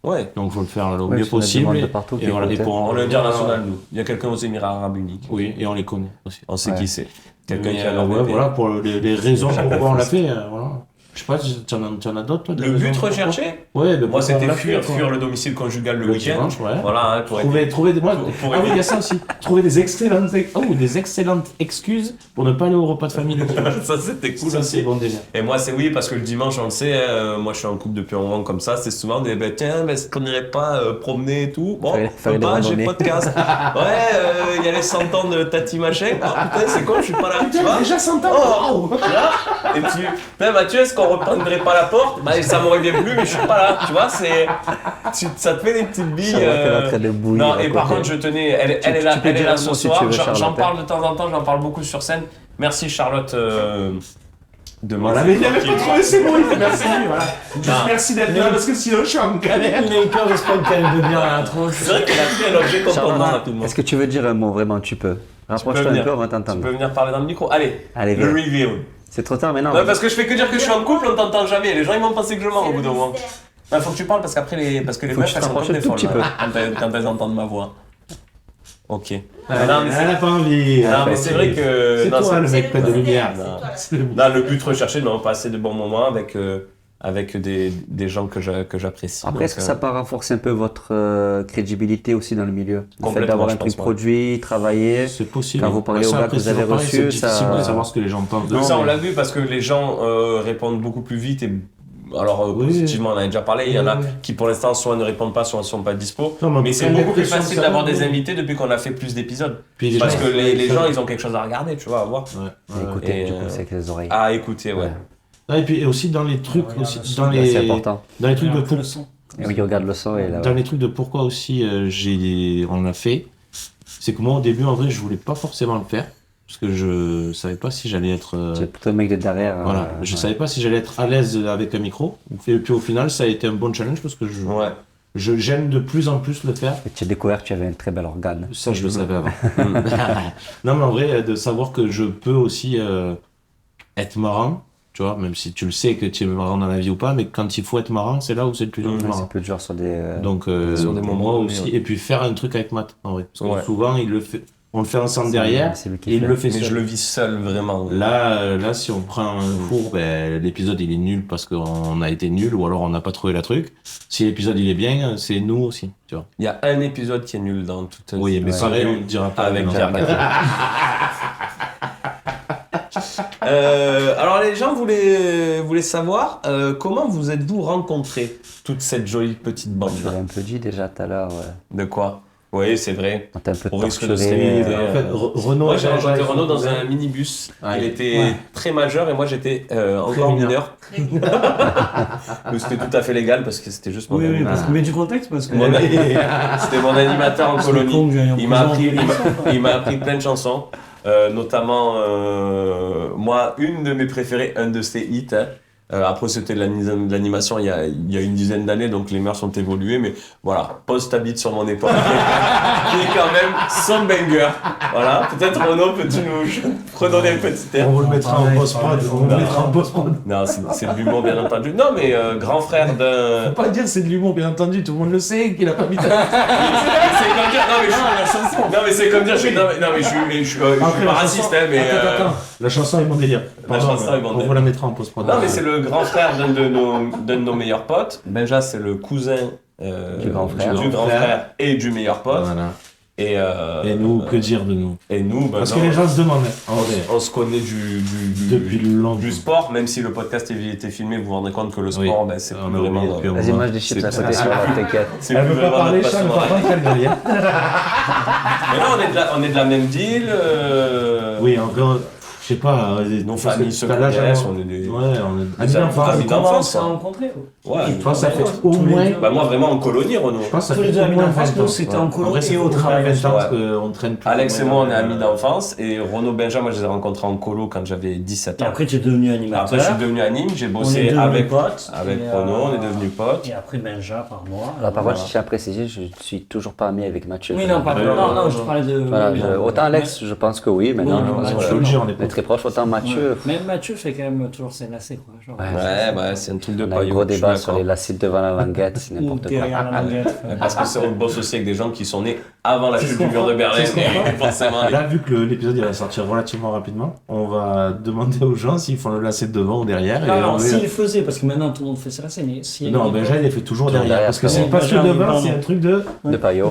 ouais. Donc faut le faire le Ouais, mieux parce qu'on a du possible. monde de Et, partout qui et voilà, et écoute, pour On en est international, nous. Il y a quelqu'un aux Émirats Arabes Unis. Oui, et on les connaît aussi. On sait Ouais. qui c'est. Quelqu'un Mais, qui a leur ouais, VP. voilà, pour les raisons pourquoi on l'a fait. Voilà. Je sais pas, tu en as d'autres, toi des Le but raisons pourquoi? recherché, Ouais, mais moi, c'était on l'a fuir fait, quoi. le domicile conjugal le week-end. dimanche, ouais. Voilà, hein, pour Trouver des Pour ah oui, éviter- il y a ça aussi. Trouver des excellentes excuses pour ne pas aller au repas de famille. ça, c'était cool Ça, aussi. c'est bon déjà. Et moi, c'est oui, parce que le dimanche, on le sait, moi, je suis en couple depuis un moment comme ça, c'est souvent des, tiens, mais est-ce qu'on irait pas promener et tout? Bon, Fallait pas, des j'ai randonnées. podcast. Ouais, il y a les 100 ans de Tati Machin. Oh, putain, c'est con, je suis pas là, tu vois? Déjà 100 ans. Oh, là. Et puis, putain, Mathieu, est-ce qu'on reprendrait pas la porte? Bah, ça m'aurait bien plu, mais je suis pas là, tu vois, ça te fait des petites billes. Ça va qu'elle est en train de bouillir Non, à et par côté. contre, je tenais, elle est là, tu peux elle est dire là un ce mot si soir. tu veux, J'en Charlotte. parle de temps en temps, j'en parle beaucoup sur scène. Merci Charlotte de Voilà, mais il avait pas trouvé, c'est bon, il fait merci, voilà. Juste merci d'être là, parce que sinon je suis en galère. Il a eu peur de spoil quand même de bien à l'intro. C'est vrai qu'elle a pris un objet contentement rapidement. Est-ce que tu veux dire un mot vraiment? Tu peux. Rapproche-toi un venir. peu, on va Tu t'entendre. peux venir parler dans le micro. Allez, Allez, le viens. reveal. C'est trop tard maintenant. Non, parce que je fais que dire que je suis en couple, on t'entend jamais. Les gens ils vont penser que je mens au bout d'un moment. Il faut que tu parles parce qu'après parce que les Faut que meufs tu elles sont t'approches comme un des tout folles petit peu. là, quand elles entendent ma voix. Ok. Elle a pas envie. Non, mais c'est vrai que. C'est non, toi le mec plein de lumière. Non, le but recherché, non, passer de bons moments avec des gens que j'apprécie. Après, est-ce que ça peut renforcer un peu votre crédibilité aussi dans le milieu? Le fait Complètement, d'avoir un je pense, truc produit, travailler. C'est possible. Quand vous parlez aux gars que vous avez reçus, c'est difficile ça- de savoir ce que les gens pensent de Ça, on mais- l'a vu parce que les gens répondent beaucoup plus vite et. Alors, Oui. positivement, on en a déjà parlé. Il y en a Oui. qui, pour l'instant, soit ne répondent pas, soit ne sont pas dispo. Non, Mais c'est quand beaucoup plus l'impression facile que ça d'avoir va, des oui. invités depuis qu'on a fait plus d'épisodes. Puis les Parce gens- que les gens, ils ont quelque chose à regarder, tu vois, à voir. Ouais. Écoutez, Et, du coup, c'est avec les oreilles. À écouter, ouais. Ah, et puis aussi dans les trucs, aussi, dans C'est les important. trucs de pour- Le son. Et oui, regarde le son et là. dans les trucs de pourquoi aussi on l'a fait, c'est que moi au début en vrai je voulais pas forcément le faire parce que je savais pas si j'allais être C'est plutôt le mec de derrière. voilà, je savais pas si j'allais être à l'aise avec un micro. Et puis au final ça a été un bon challenge parce que Ouais. j'aime de plus en plus le faire. Et tu as découvert que tu avais un très bel organe. Ça je le savais avant. Non mais en vrai de savoir que je peux aussi être marrant. Tu vois, même si tu le sais que tu es marrant dans la vie ou pas, mais quand il faut être marrant, c'est là où c'est le plus Ouais, marrant. c'est plus dur sur des. Donc, Sur des moi moments donnés, aussi. ouais. Et puis faire un truc avec Matt, en vrai. Parce que Ouais. souvent, on le fait ensemble derrière, c'est lui et qui il fait. le fait Mais seul. je le vis seul, vraiment. Là, si on prend un four, ben, l'épisode il est nul parce qu'on a été nul ou alors on n'a pas trouvé la truc. Si l'épisode il est bien, c'est nous aussi, tu vois. Il y a un épisode qui est nul dans toute Oui, mais Ouais. pareil, on ne dira pas. Avec non. Pierre. Alors les gens voulaient savoir comment vous êtes-vous rencontrés, toute cette jolie petite bande. Je l'avais un peu dit déjà tout à l'heure. Ouais. De quoi? Oui, c'est vrai. On t'a un peu Au risque de torturé. se réveiller. En fait, Renaud, Moi j'ai rencontré Renaud dans un minibus. Ouais. Il était Ouais. très majeur et moi j'étais encore mineur. Donc c'était tout à fait légal parce que c'était juste mon Oui, oui, animateur. parce que, mais du contexte, parce que. C'était mon animateur en C'est colonie. con que j'aille en Il m'a prison. appris, il m'a appris plein de chansons, notamment moi une de mes préférées, un de ses hits. Hein. Après c'était de l'animation il y a une dizaine d'années, donc les mœurs sont évoluées, mais voilà, pose ta bite sur mon épaule, qui est quand même son banger. Voilà, peut-être Renaud, peux-tu nous redonner un petit air? On vous le mettra en post-prod. On le mettra en post-prod. Non, c'est de l'humour bien entendu. Non, mais grand frère d'un. Faut pas dire c'est de l'humour, bien entendu. Tout le monde le sait qu'il a pas mis ta. C'est comme dire. Non, mais je. Non, mais c'est comme dire. Non, mais je suis pas raciste, hein, mais. Attends. La chanson est mon délire. Pardon, chanson est mon on délire. vous la mettra en post-prod. Non, mais c'est le grand frère d'un de nos meilleurs potes. Benja, c'est le cousin Du grand frère. du grand frère et du meilleur pote. Voilà. Et nous, que dire de nous? Et nous, ben, Parce non, que les gens se demandent. En vrai. on se connaît Depuis longtemps. du sport, même si le podcast était filmé, vous vous rendez compte que le sport, ben, c'est On plus a vraiment. oublié depuis un Vas-y, moment. mange des chips C'est à ça. côté sur la t'inquiète. C'est Elle plus veut pas vraiment parler, notre Charles, passion. par contre, elle veut rien. Mais là, on est de la même deal. Oui, en vrai, je sais pas. Nos familles se connaissent, on est des. Ouais, on est Des amis amis d'enfance. d'enfance. Comment on s'est rencontrés? Ouais. Je pense que ça fait au Tous les moins. deux. Bah, moi, vraiment en colonie, Renaud. Je pense que ça Tous les fait deux au amis moins d'enfance, 20 nous, ans. c'était Ouais. en colo vrai, et c'est au au moins travail. 20 ans Ouais. qu'on traîne plus. Alex et moi, on est amis d'enfance. Et Renaud, Benja, moi, je les ai rencontrés en colo quand j'avais 17 Et ans. après, tu es devenu Après, animateur. je suis devenu à Nîmes, j'ai On est bossé devenus avec potes. avec Et, Renaud, on est devenus potes. Et après, Benja par mois. Alors, par contre, je tiens à préciser, je suis toujours pas ami avec Mathieu. Oui, non, non, je parlais de. Voilà, autant Alex, je pense que oui, maintenant, Oui, je pense oui, que Je peux le dire, on est on est très proches. Autant Mathieu, Même Mathieu fait quand même toujours ses lacets, quoi. Genre, Ouais. Ouais, c'est un truc de on a un paillot. gros je suis débat sur d'accord. les lacets devant la languette, c'est n'importe quoi. derrière la languette. Parce que on bosse aussi avec des gens qui sont nés avant la C'est chute ce du qu'on mur de fait. Berlin. C'est ce qu'on fait. Forcément. Là, vu que l'épisode il va sortir relativement rapidement, on va demander aux gens s'ils font le lacet de devant ou derrière. Non, et non, on s'il verra. faisait, parce que maintenant tout le monde fait ses lacets, mais s'il y a Non, une Benja, il les fait toujours Toujours derrière. Parce que derrière, c'est pas que Benja, devant, pardon. c'est un truc de. De Payot.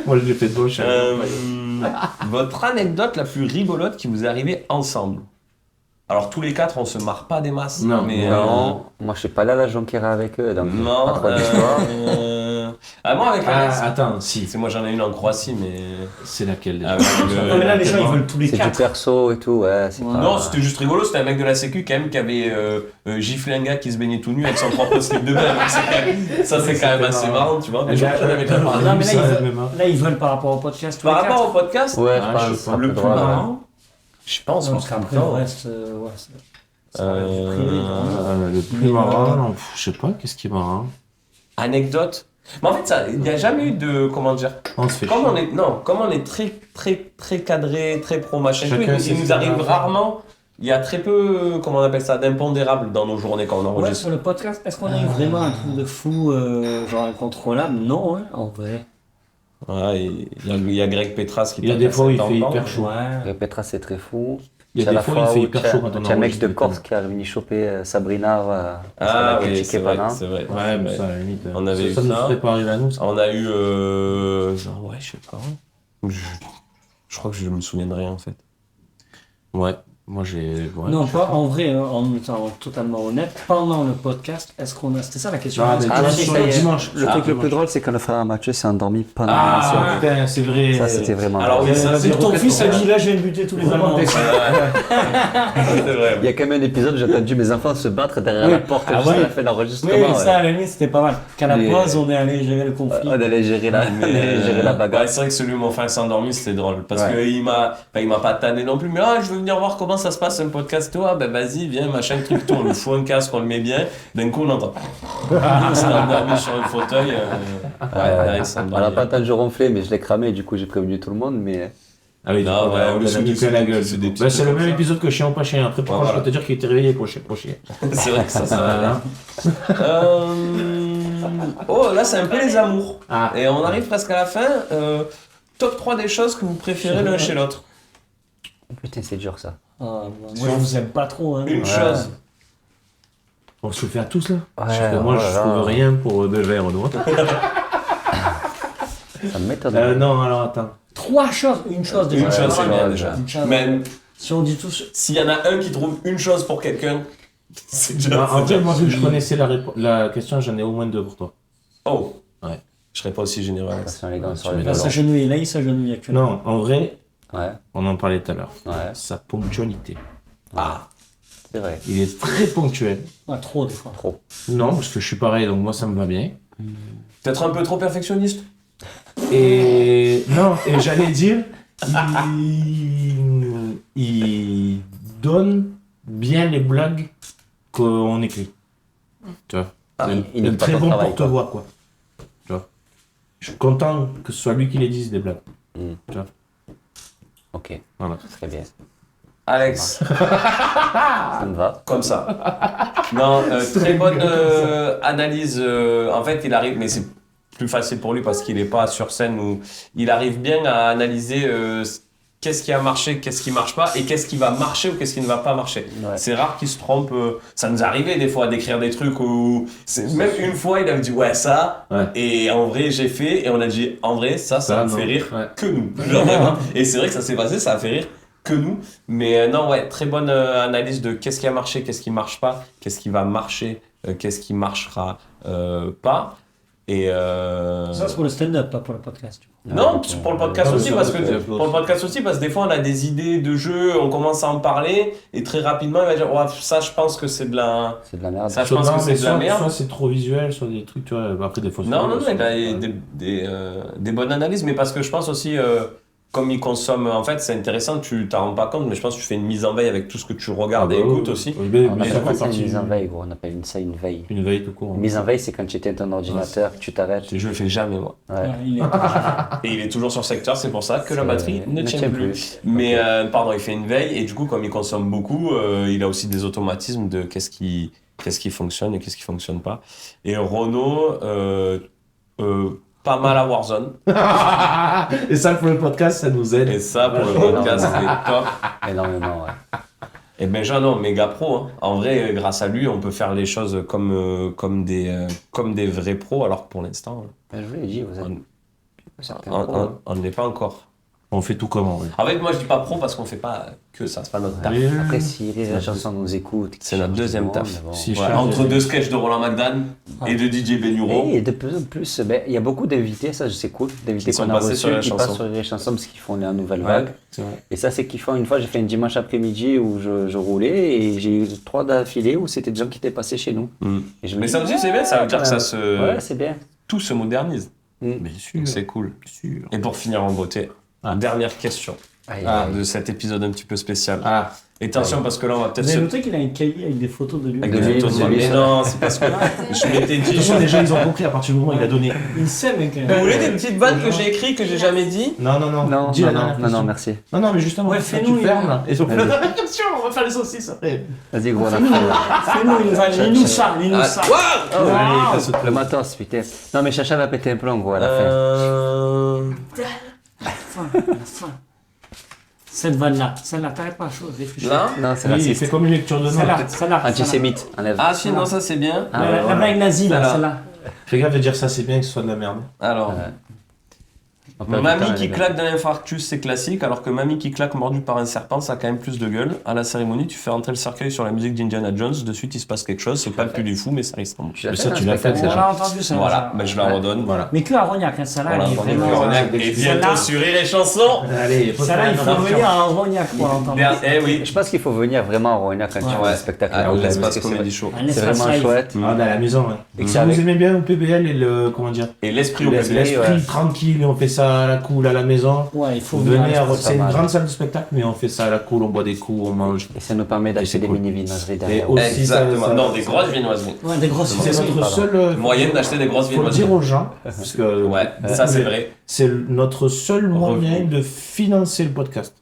Moi, je l'ai fait de gauche. Votre anecdote la plus rigolote qui vous est arrivée ensemble. Alors tous les quatre, on se marre pas des masses. Non, mais Non, moi je suis pas là à la Jonquera avec eux, donc non. pas trop d'histoire. Moi avec Alex. Attends, si. C'est moi j'en ai une en Croatie, mais. C'est laquelle déjà Avec Non, mais là, les gens, ils veulent tous les C'est du quatre. perso et tout, ouais. C'est pas... Non, c'était juste rigolo, c'était un mec de la sécu quand même qui avait giflé un gars qui se baignait tout nu avec son propre slip de bain. Donc c'est quand même- ça c'est quand même assez marrant, tu vois. Mais j'en avais déjà parlé. Non, mais Ça, là, même, hein. ils veulent par rapport au podcast. tous Par les rapport quatre. au podcast, Ouais, Ah, je je pense sais c'est pas, un le peu plus drôle. marrant, Je pense Parce qu'après, le reste, ouais, ça reste du privé, le plus marrant, non, je sais pas, qu'est-ce qui est marrant? Anecdote. Mais en fait, il n'y a jamais eu de. Comment dire? On se fait Comme chier. on est très, très, très cadré, très pro machin, Chacun tout, sait il ce nous qu'il arrive a à faire. rarement. Il y a très peu, comment on appelle ça, d'impondérables dans nos journées quand on Ouais, enregistre. sur le podcast, est-ce qu'on a eu vraiment un truc de fou, genre incontrôlable? Non, hein, en vrai. Ouais, il y a Greg Petras qui Il y a t'a des cassé fois où il le fait tampon. hyper chaud. Ouais. Petra, c'est très fou. Il y a C'est des la fois, il fait où hyper t'as- chaud quand on t'as un mec de enregistre. Corse qui est venu choper Sabrina parce qu'elle Ah a oui, critiqué c'est vrai, pendant. c'est vrai. Ouais, mais ça, à la limite. On avait eu ça nous ça. serait pas arrivé à nous, ça. On a eu, genre, ouais, je sais pas. Je crois que je me souviens de rien en fait. Ouais, moi j'ai. Ouais, Non, pas en vrai, hein, en étant totalement honnête. Pendant le podcast, est-ce qu'on a. C'était ça la question. Ah, Est-ce mais qu'on a non, sur ça le y est. dimanche. Le truc le plus drôle, c'est quand le frère Mathieu s'est endormi pendant l'émission. Ah, putain, c'est vrai. Ça, c'était vraiment Alors, drôle. oui, ça, C'est que ton fils a dit là, je viens de buter tous les Allemands. C'est vrai. Il y a quand même un épisode où j'ai entendu mes enfants se battre derrière Oui. la porte Ah juste ouais. à la fin de l'enregistrement. Oui, ouais. ça à la limite, c'était pas mal. Qu'à la Mais- pause, on est allé gérer le conflit. On allait gérer la, on allait gérer la bagarre. Ouais, c'est vrai que celui où mon frère s'est endormi, c'était drôle. Parce Ouais. qu'il m'a pas tanné non plus. Mais je veux venir voir comment ça se passe un podcast. Toi, ben vas-y, viens, machin, truc, tout. On lui fout un casque, on le met bien. D'un coup, on entend. Il s'est endormi sur un fauteuil. Il s'est On n'a endormi. pas entendu ronfler, mais je l'ai cramé, du coup j'ai prévenu tout le monde. Mais Ah oui, Non, non, ouais, on le lui a mis sous- plein la gueule. c'est des petits Bah, c'est trucs le comme même ça. épisode que Chien ou pas chien. Après, pourquoi Voilà. je peux te dire qu'il était réveillé pour chier. C'est vrai que ça va. Oh, là, c'est un peu les amours. Ah. Et on arrive presque à la fin. Top 3 des choses que vous préférez l'un chez l'autre. putain, c'est dur ça. Ah, moi, je vous aime pas trop. Hein. Une chose. On se le fait à tous là. Ouais, Parce que moi, oh je là trouve là. rien pour Belver Renault. Ça m'étonne. Non, alors attends. 3 choses. Une chose déjà. Une chose, c'est bien ouais, déjà. Une chose. Mais Si on dit tous. s'il y en a un qui trouve une chose pour quelqu'un, c'est déjà. En fait, moi, vu que je connaissais la question, j'en ai au moins 2 pour toi. Oh. Ouais. Je serais pas aussi généreux. Attention les gars, sur tu les mets Là, ballons. s'agenouiller. Là, il s'agenouille actuellement. Non, en vrai, Ouais, on en parlait tout à l'heure. ouais, Sa ponctualité. Ah. c'est vrai. Il est très ponctuel. Ah, trop des fois. Trop. Non, parce que je suis pareil, donc moi, ça me va bien. Peut-être un peu trop perfectionniste. Et non, et j'allais dire, il donne bien les blagues qu'on écrit. Tu vois, il un est pas très ton bon travail, porte-voix, quoi. Tu vois, je suis content que ce soit lui qui les dise des blagues. Tu vois. Ok, Voilà. très bien. Alex, Ça me va. comme ça. Non, très bonne analyse. En fait, il arrive, mais c'est plus facile pour lui parce qu'il n'est pas sur scène où il arrive bien à analyser qu'est-ce qui a marché, qu'est-ce qui marche pas et qu'est-ce qui va marcher ou qu'est-ce qui ne va pas marcher. Ouais. C'est rare qu'il se trompe. Ça nous arrivait des fois d'écrire des trucs où même une fois il avait dit ouais ça Ouais. et en vrai j'ai fait et on a dit en vrai ça Ça, me non. fait rire Ouais. que nous. Genre, vraiment. Et c'est vrai que ça s'est passé, ça a fait rire que nous. Mais non, ouais, très bonne analyse de qu'est-ce qui a marché, qu'est-ce qui marche pas, qu'est-ce qui va marcher, qu'est-ce qui marchera pas. Et Ça, c'est pour le stand-up, pas pour le podcast. non, pour le podcast non, aussi, c'est parce vrai, que c'est pour le podcast aussi, parce que des fois on a des idées de jeu, on commence à en parler et très rapidement il va dire ouais, ça je pense que c'est de la, C'est de la merde. ça je pense que c'est de la merde. Soit c'est trop visuel, soit des trucs, tu vois, après des fois. Non, non, non, il a Ouais. des bonnes analyses, mais parce que je pense aussi, comme il consomme, en fait, c'est intéressant, tu t'en rends pas compte, mais je pense que tu fais une mise en veille avec tout ce que tu regardes et écoutes aussi. On Mais appelle ça pas fait ça une partie mise en veille, gros. On appelle ça une veille. une veille tout court. Une mise en veille, c'est quand tu éteins ton ordinateur, que tu t'arrêtes. Je le fais jamais, moi. Ouais. Il est... Et il est toujours sur secteur, c'est pour ça que la C'est- batterie ne tient plus. Mais, pardon, il fait une veille, et du coup, comme il consomme beaucoup, il a aussi des automatismes de qu'est-ce qui fonctionne et qu'est-ce qui fonctionne pas. Et Renaud, pas mal à Warzone. Et ça, pour le podcast, ça nous aide. Et ça, pour le podcast, c'est top. Énormément, ouais. Et Benja, non, méga pro. Hein. En vrai, grâce à lui, on peut faire les choses comme des vrais pros, alors que pour l'instant, Ben, je vous l'ai dit, vous êtes on certains pros, hein. on ne l'est pas encore. On fait tout comment, oui. En fait, moi, je dis pas pro parce qu'on fait pas que ça, c'est pas notre taf. Après, si les chansons nous écoutent, C'est notre deuxième taf. Si Ouais, entre deux sketchs de Roland McDan et de DJ Benuro. Et de plus en plus, ben, il y a beaucoup d'invités, ça c'est cool, d'invités Qui sont qu'on a passés sur les reçus, qui chansons. passent sur les chansons parce qu'ils font la nouvelle Ouais, vague. c'est vrai. Et ça c'est kiffant. Une fois j'ai fait un dimanche après-midi où je roulais et j'ai eu 3 d'affilée où c'était des gens qui étaient passés chez nous. Mm. Et je me Mais dis, ça aussi, c'est bien, ça veut dire que ça se... Ouais, c'est bien. tout se modernise. Bien sûr. C'est cool. Bien sûr. Et pour finir en beauté, Ah. dernière question. de cet épisode un petit peu spécial. Ah. Et attention, parce que là, on va peut-être Vous avez noté qu'il a un cahier avec des photos de lui. Avec des photos de moi. Mais non, c'est parce que je m'étais dit... De toute façon, les gens, ils ont compris à partir du moment où il a donné. Il sait, mec. Vous voulez des petites vannes que j'ai écrites, que j'ai jamais dit? Non, dis la dernière question. merci. Non, mais justement, Ouais, fais-nous tu fermes. fermes. Et donc, la dernière question, on va faire les saucisses après. Vas-y, gros, on a fait. Fais-nous une vanne, lis-nous ça. Allez, passe Le matos, putain. Non, mais Chacha va péter un plomb, gros, à la fin. Fin. Cette vanne-là, celle-là, t'arrêtes pas chaud, réfléchis. Là? Non, c'est Oui, raciste. fais comme une lecture de notes. Celle-là. Antisémite, enlève. Ah, si, non, ça c'est bien. La blague nazie, là, celle-là. Fais gaffe de dire ça, c'est bien que ce soit de la merde. Alors, mamie qui claque d'un infarctus, c'est classique, alors que mamie qui claque mordue par un serpent, ça a quand même plus de gueule. À la cérémonie, tu fais rentrer le cercueil sur la musique d'Indiana Jones, de suite il se passe quelque chose, c'est pas le plus du fou, mais ça ressemble. Tu l'as Mais fait, ça, tu l'as fait, On l'a entendu, ça. Voilà, ben je la redonne. Voilà. Mais que Arognac, hein, celle-là, Voilà, elle est attendez, vraiment... et bientôt sur Rire et Chansons. Allez, Celle-là, il faut venir à Arognac pour l'entendre. Eh oui. Je pense qu'il faut venir vraiment à Rognac quand tu vois un spectacle. Ah, Parce l'espace que c'est comédie show. Un C'est espace vraiment live. chouette. Ah, on est à la maison, ouais. Et que Si c'est vous avec- aimez bien le PBL et le, comment dire, Et l'esprit au l'esprit PBL. ouais. tranquille, et on fait ça à la cool à la maison. Ouais, il faut Venez venir. à c'est une mal. grande salle de spectacle, mais on fait ça à la cool, on boit des coups, on mange. Et ça nous permet Et d'acheter c'est des cool. mini-viennoiseries Et derrière. aussi, Exactement. ça- Non, des grosses viennoiseries. Ouais, des grosses C'est notre pardon. seul. Moyenne d'acheter des grosses Faut le viennoiseries. dire aux gens, parce que Ouais, ça c'est vrai. c'est notre seul moyen de financer le podcast.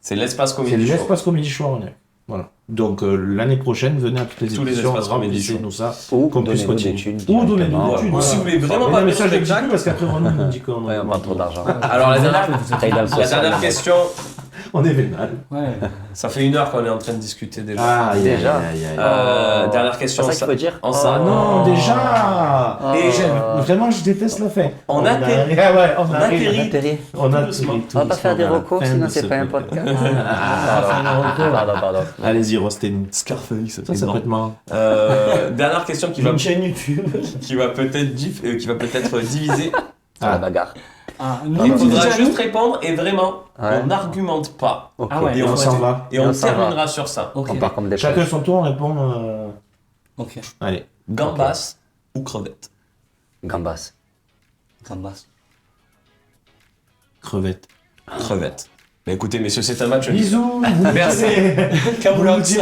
C'est l'espace C'est comédie show. l'espace Comédie Show Arognac. Voilà. Donc l'année prochaine, venez à toutes les Tous les émissions, espaces Comédie remplissez-nous ça, Ou qu'on puisse donnez-nous des continuer. thunes. Ou donnez-nous directement. des thunes. Ou si vous voulez vraiment Mais pas mais venir ça, au je le dis spectacle. plus parce qu'après Renaud nous dit qu'on Ouais, on prend trop d'argent. Alors la dernière La dernière question, on est vénal. Ouais. ça fait 1 heure qu'on est en train de discuter déjà. Ah, Déjà. Dernière question. C'est ça qu'il faut dire. On Ah s'en- non, déjà. Et Vraiment, je déteste la fin. On atterrit. Ah ouais, on atterrit. arrive. On a On va pas faire des recos, sinon c'est pas un podcast. Pardon. Allez-y, rostez-nous. Scarface. Ça peut être marrant. Dernière question qui va Une chaîne YouTube. qui va peut-être diviser. La bagarre. Ah, Il nous, faudra déjà, juste nous. répondre et vraiment, Ouais. on n'argumente pas. Ok. Ah ouais. Et On s'en va. Et on s'en va. terminera sur ça. Ok. On part comme des Chacun pêches. son tour, on répond. Ok. Allez. Gambas ou crevettes? Gambas. Gambas. Crevette. Crevettes. Bah écoutez, messieurs, c'est un match. Bisous. Merci. Kaboulati.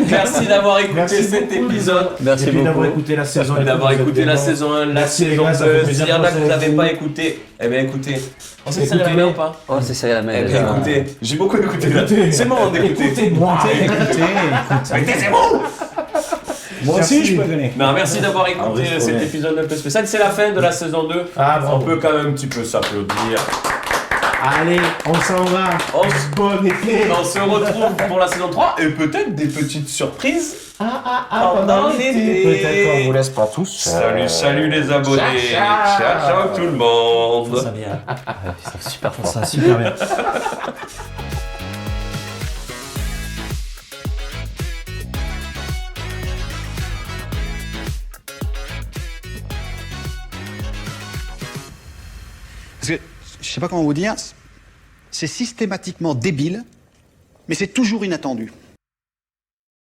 Merci d'avoir écouté Merci cet beaucoup. épisode. Merci Merci d'avoir beaucoup. écouté la saison. Merci d'avoir écouté la saison 1, la Merci, les saison gars, ça fait 2. plaisir S'il y en de a que vous passer n'avez avec pas vous. écouté, eh bien écoutez. On s'est serré la Écoutez-les. main ou pas? Oh, c'est serré la main. Eh déjà. bien écoutez, j'ai beaucoup écouté. Écoutez. C'est bon d'écouter. Écoutez-moi. Moi aussi, je peux donner. Non, merci d'avoir Ah, écouté oui, cet ouais. épisode un peu spécial. C'est la fin de la saison 2. Ah, On bravo. peut quand même un petit peu s'applaudir. Allez, on s'en va. On se Bon été. On se retrouve pour la saison 3 et peut-être des petites surprises pendant l'été. Peut-être qu'on vous laisse pas tous. Salut les abonnés. Ciao tout le monde. Ça vient. Ils sont super forts. Ça, super bien. Parce que, je sais pas comment vous dire, c'est systématiquement débile, mais c'est toujours inattendu.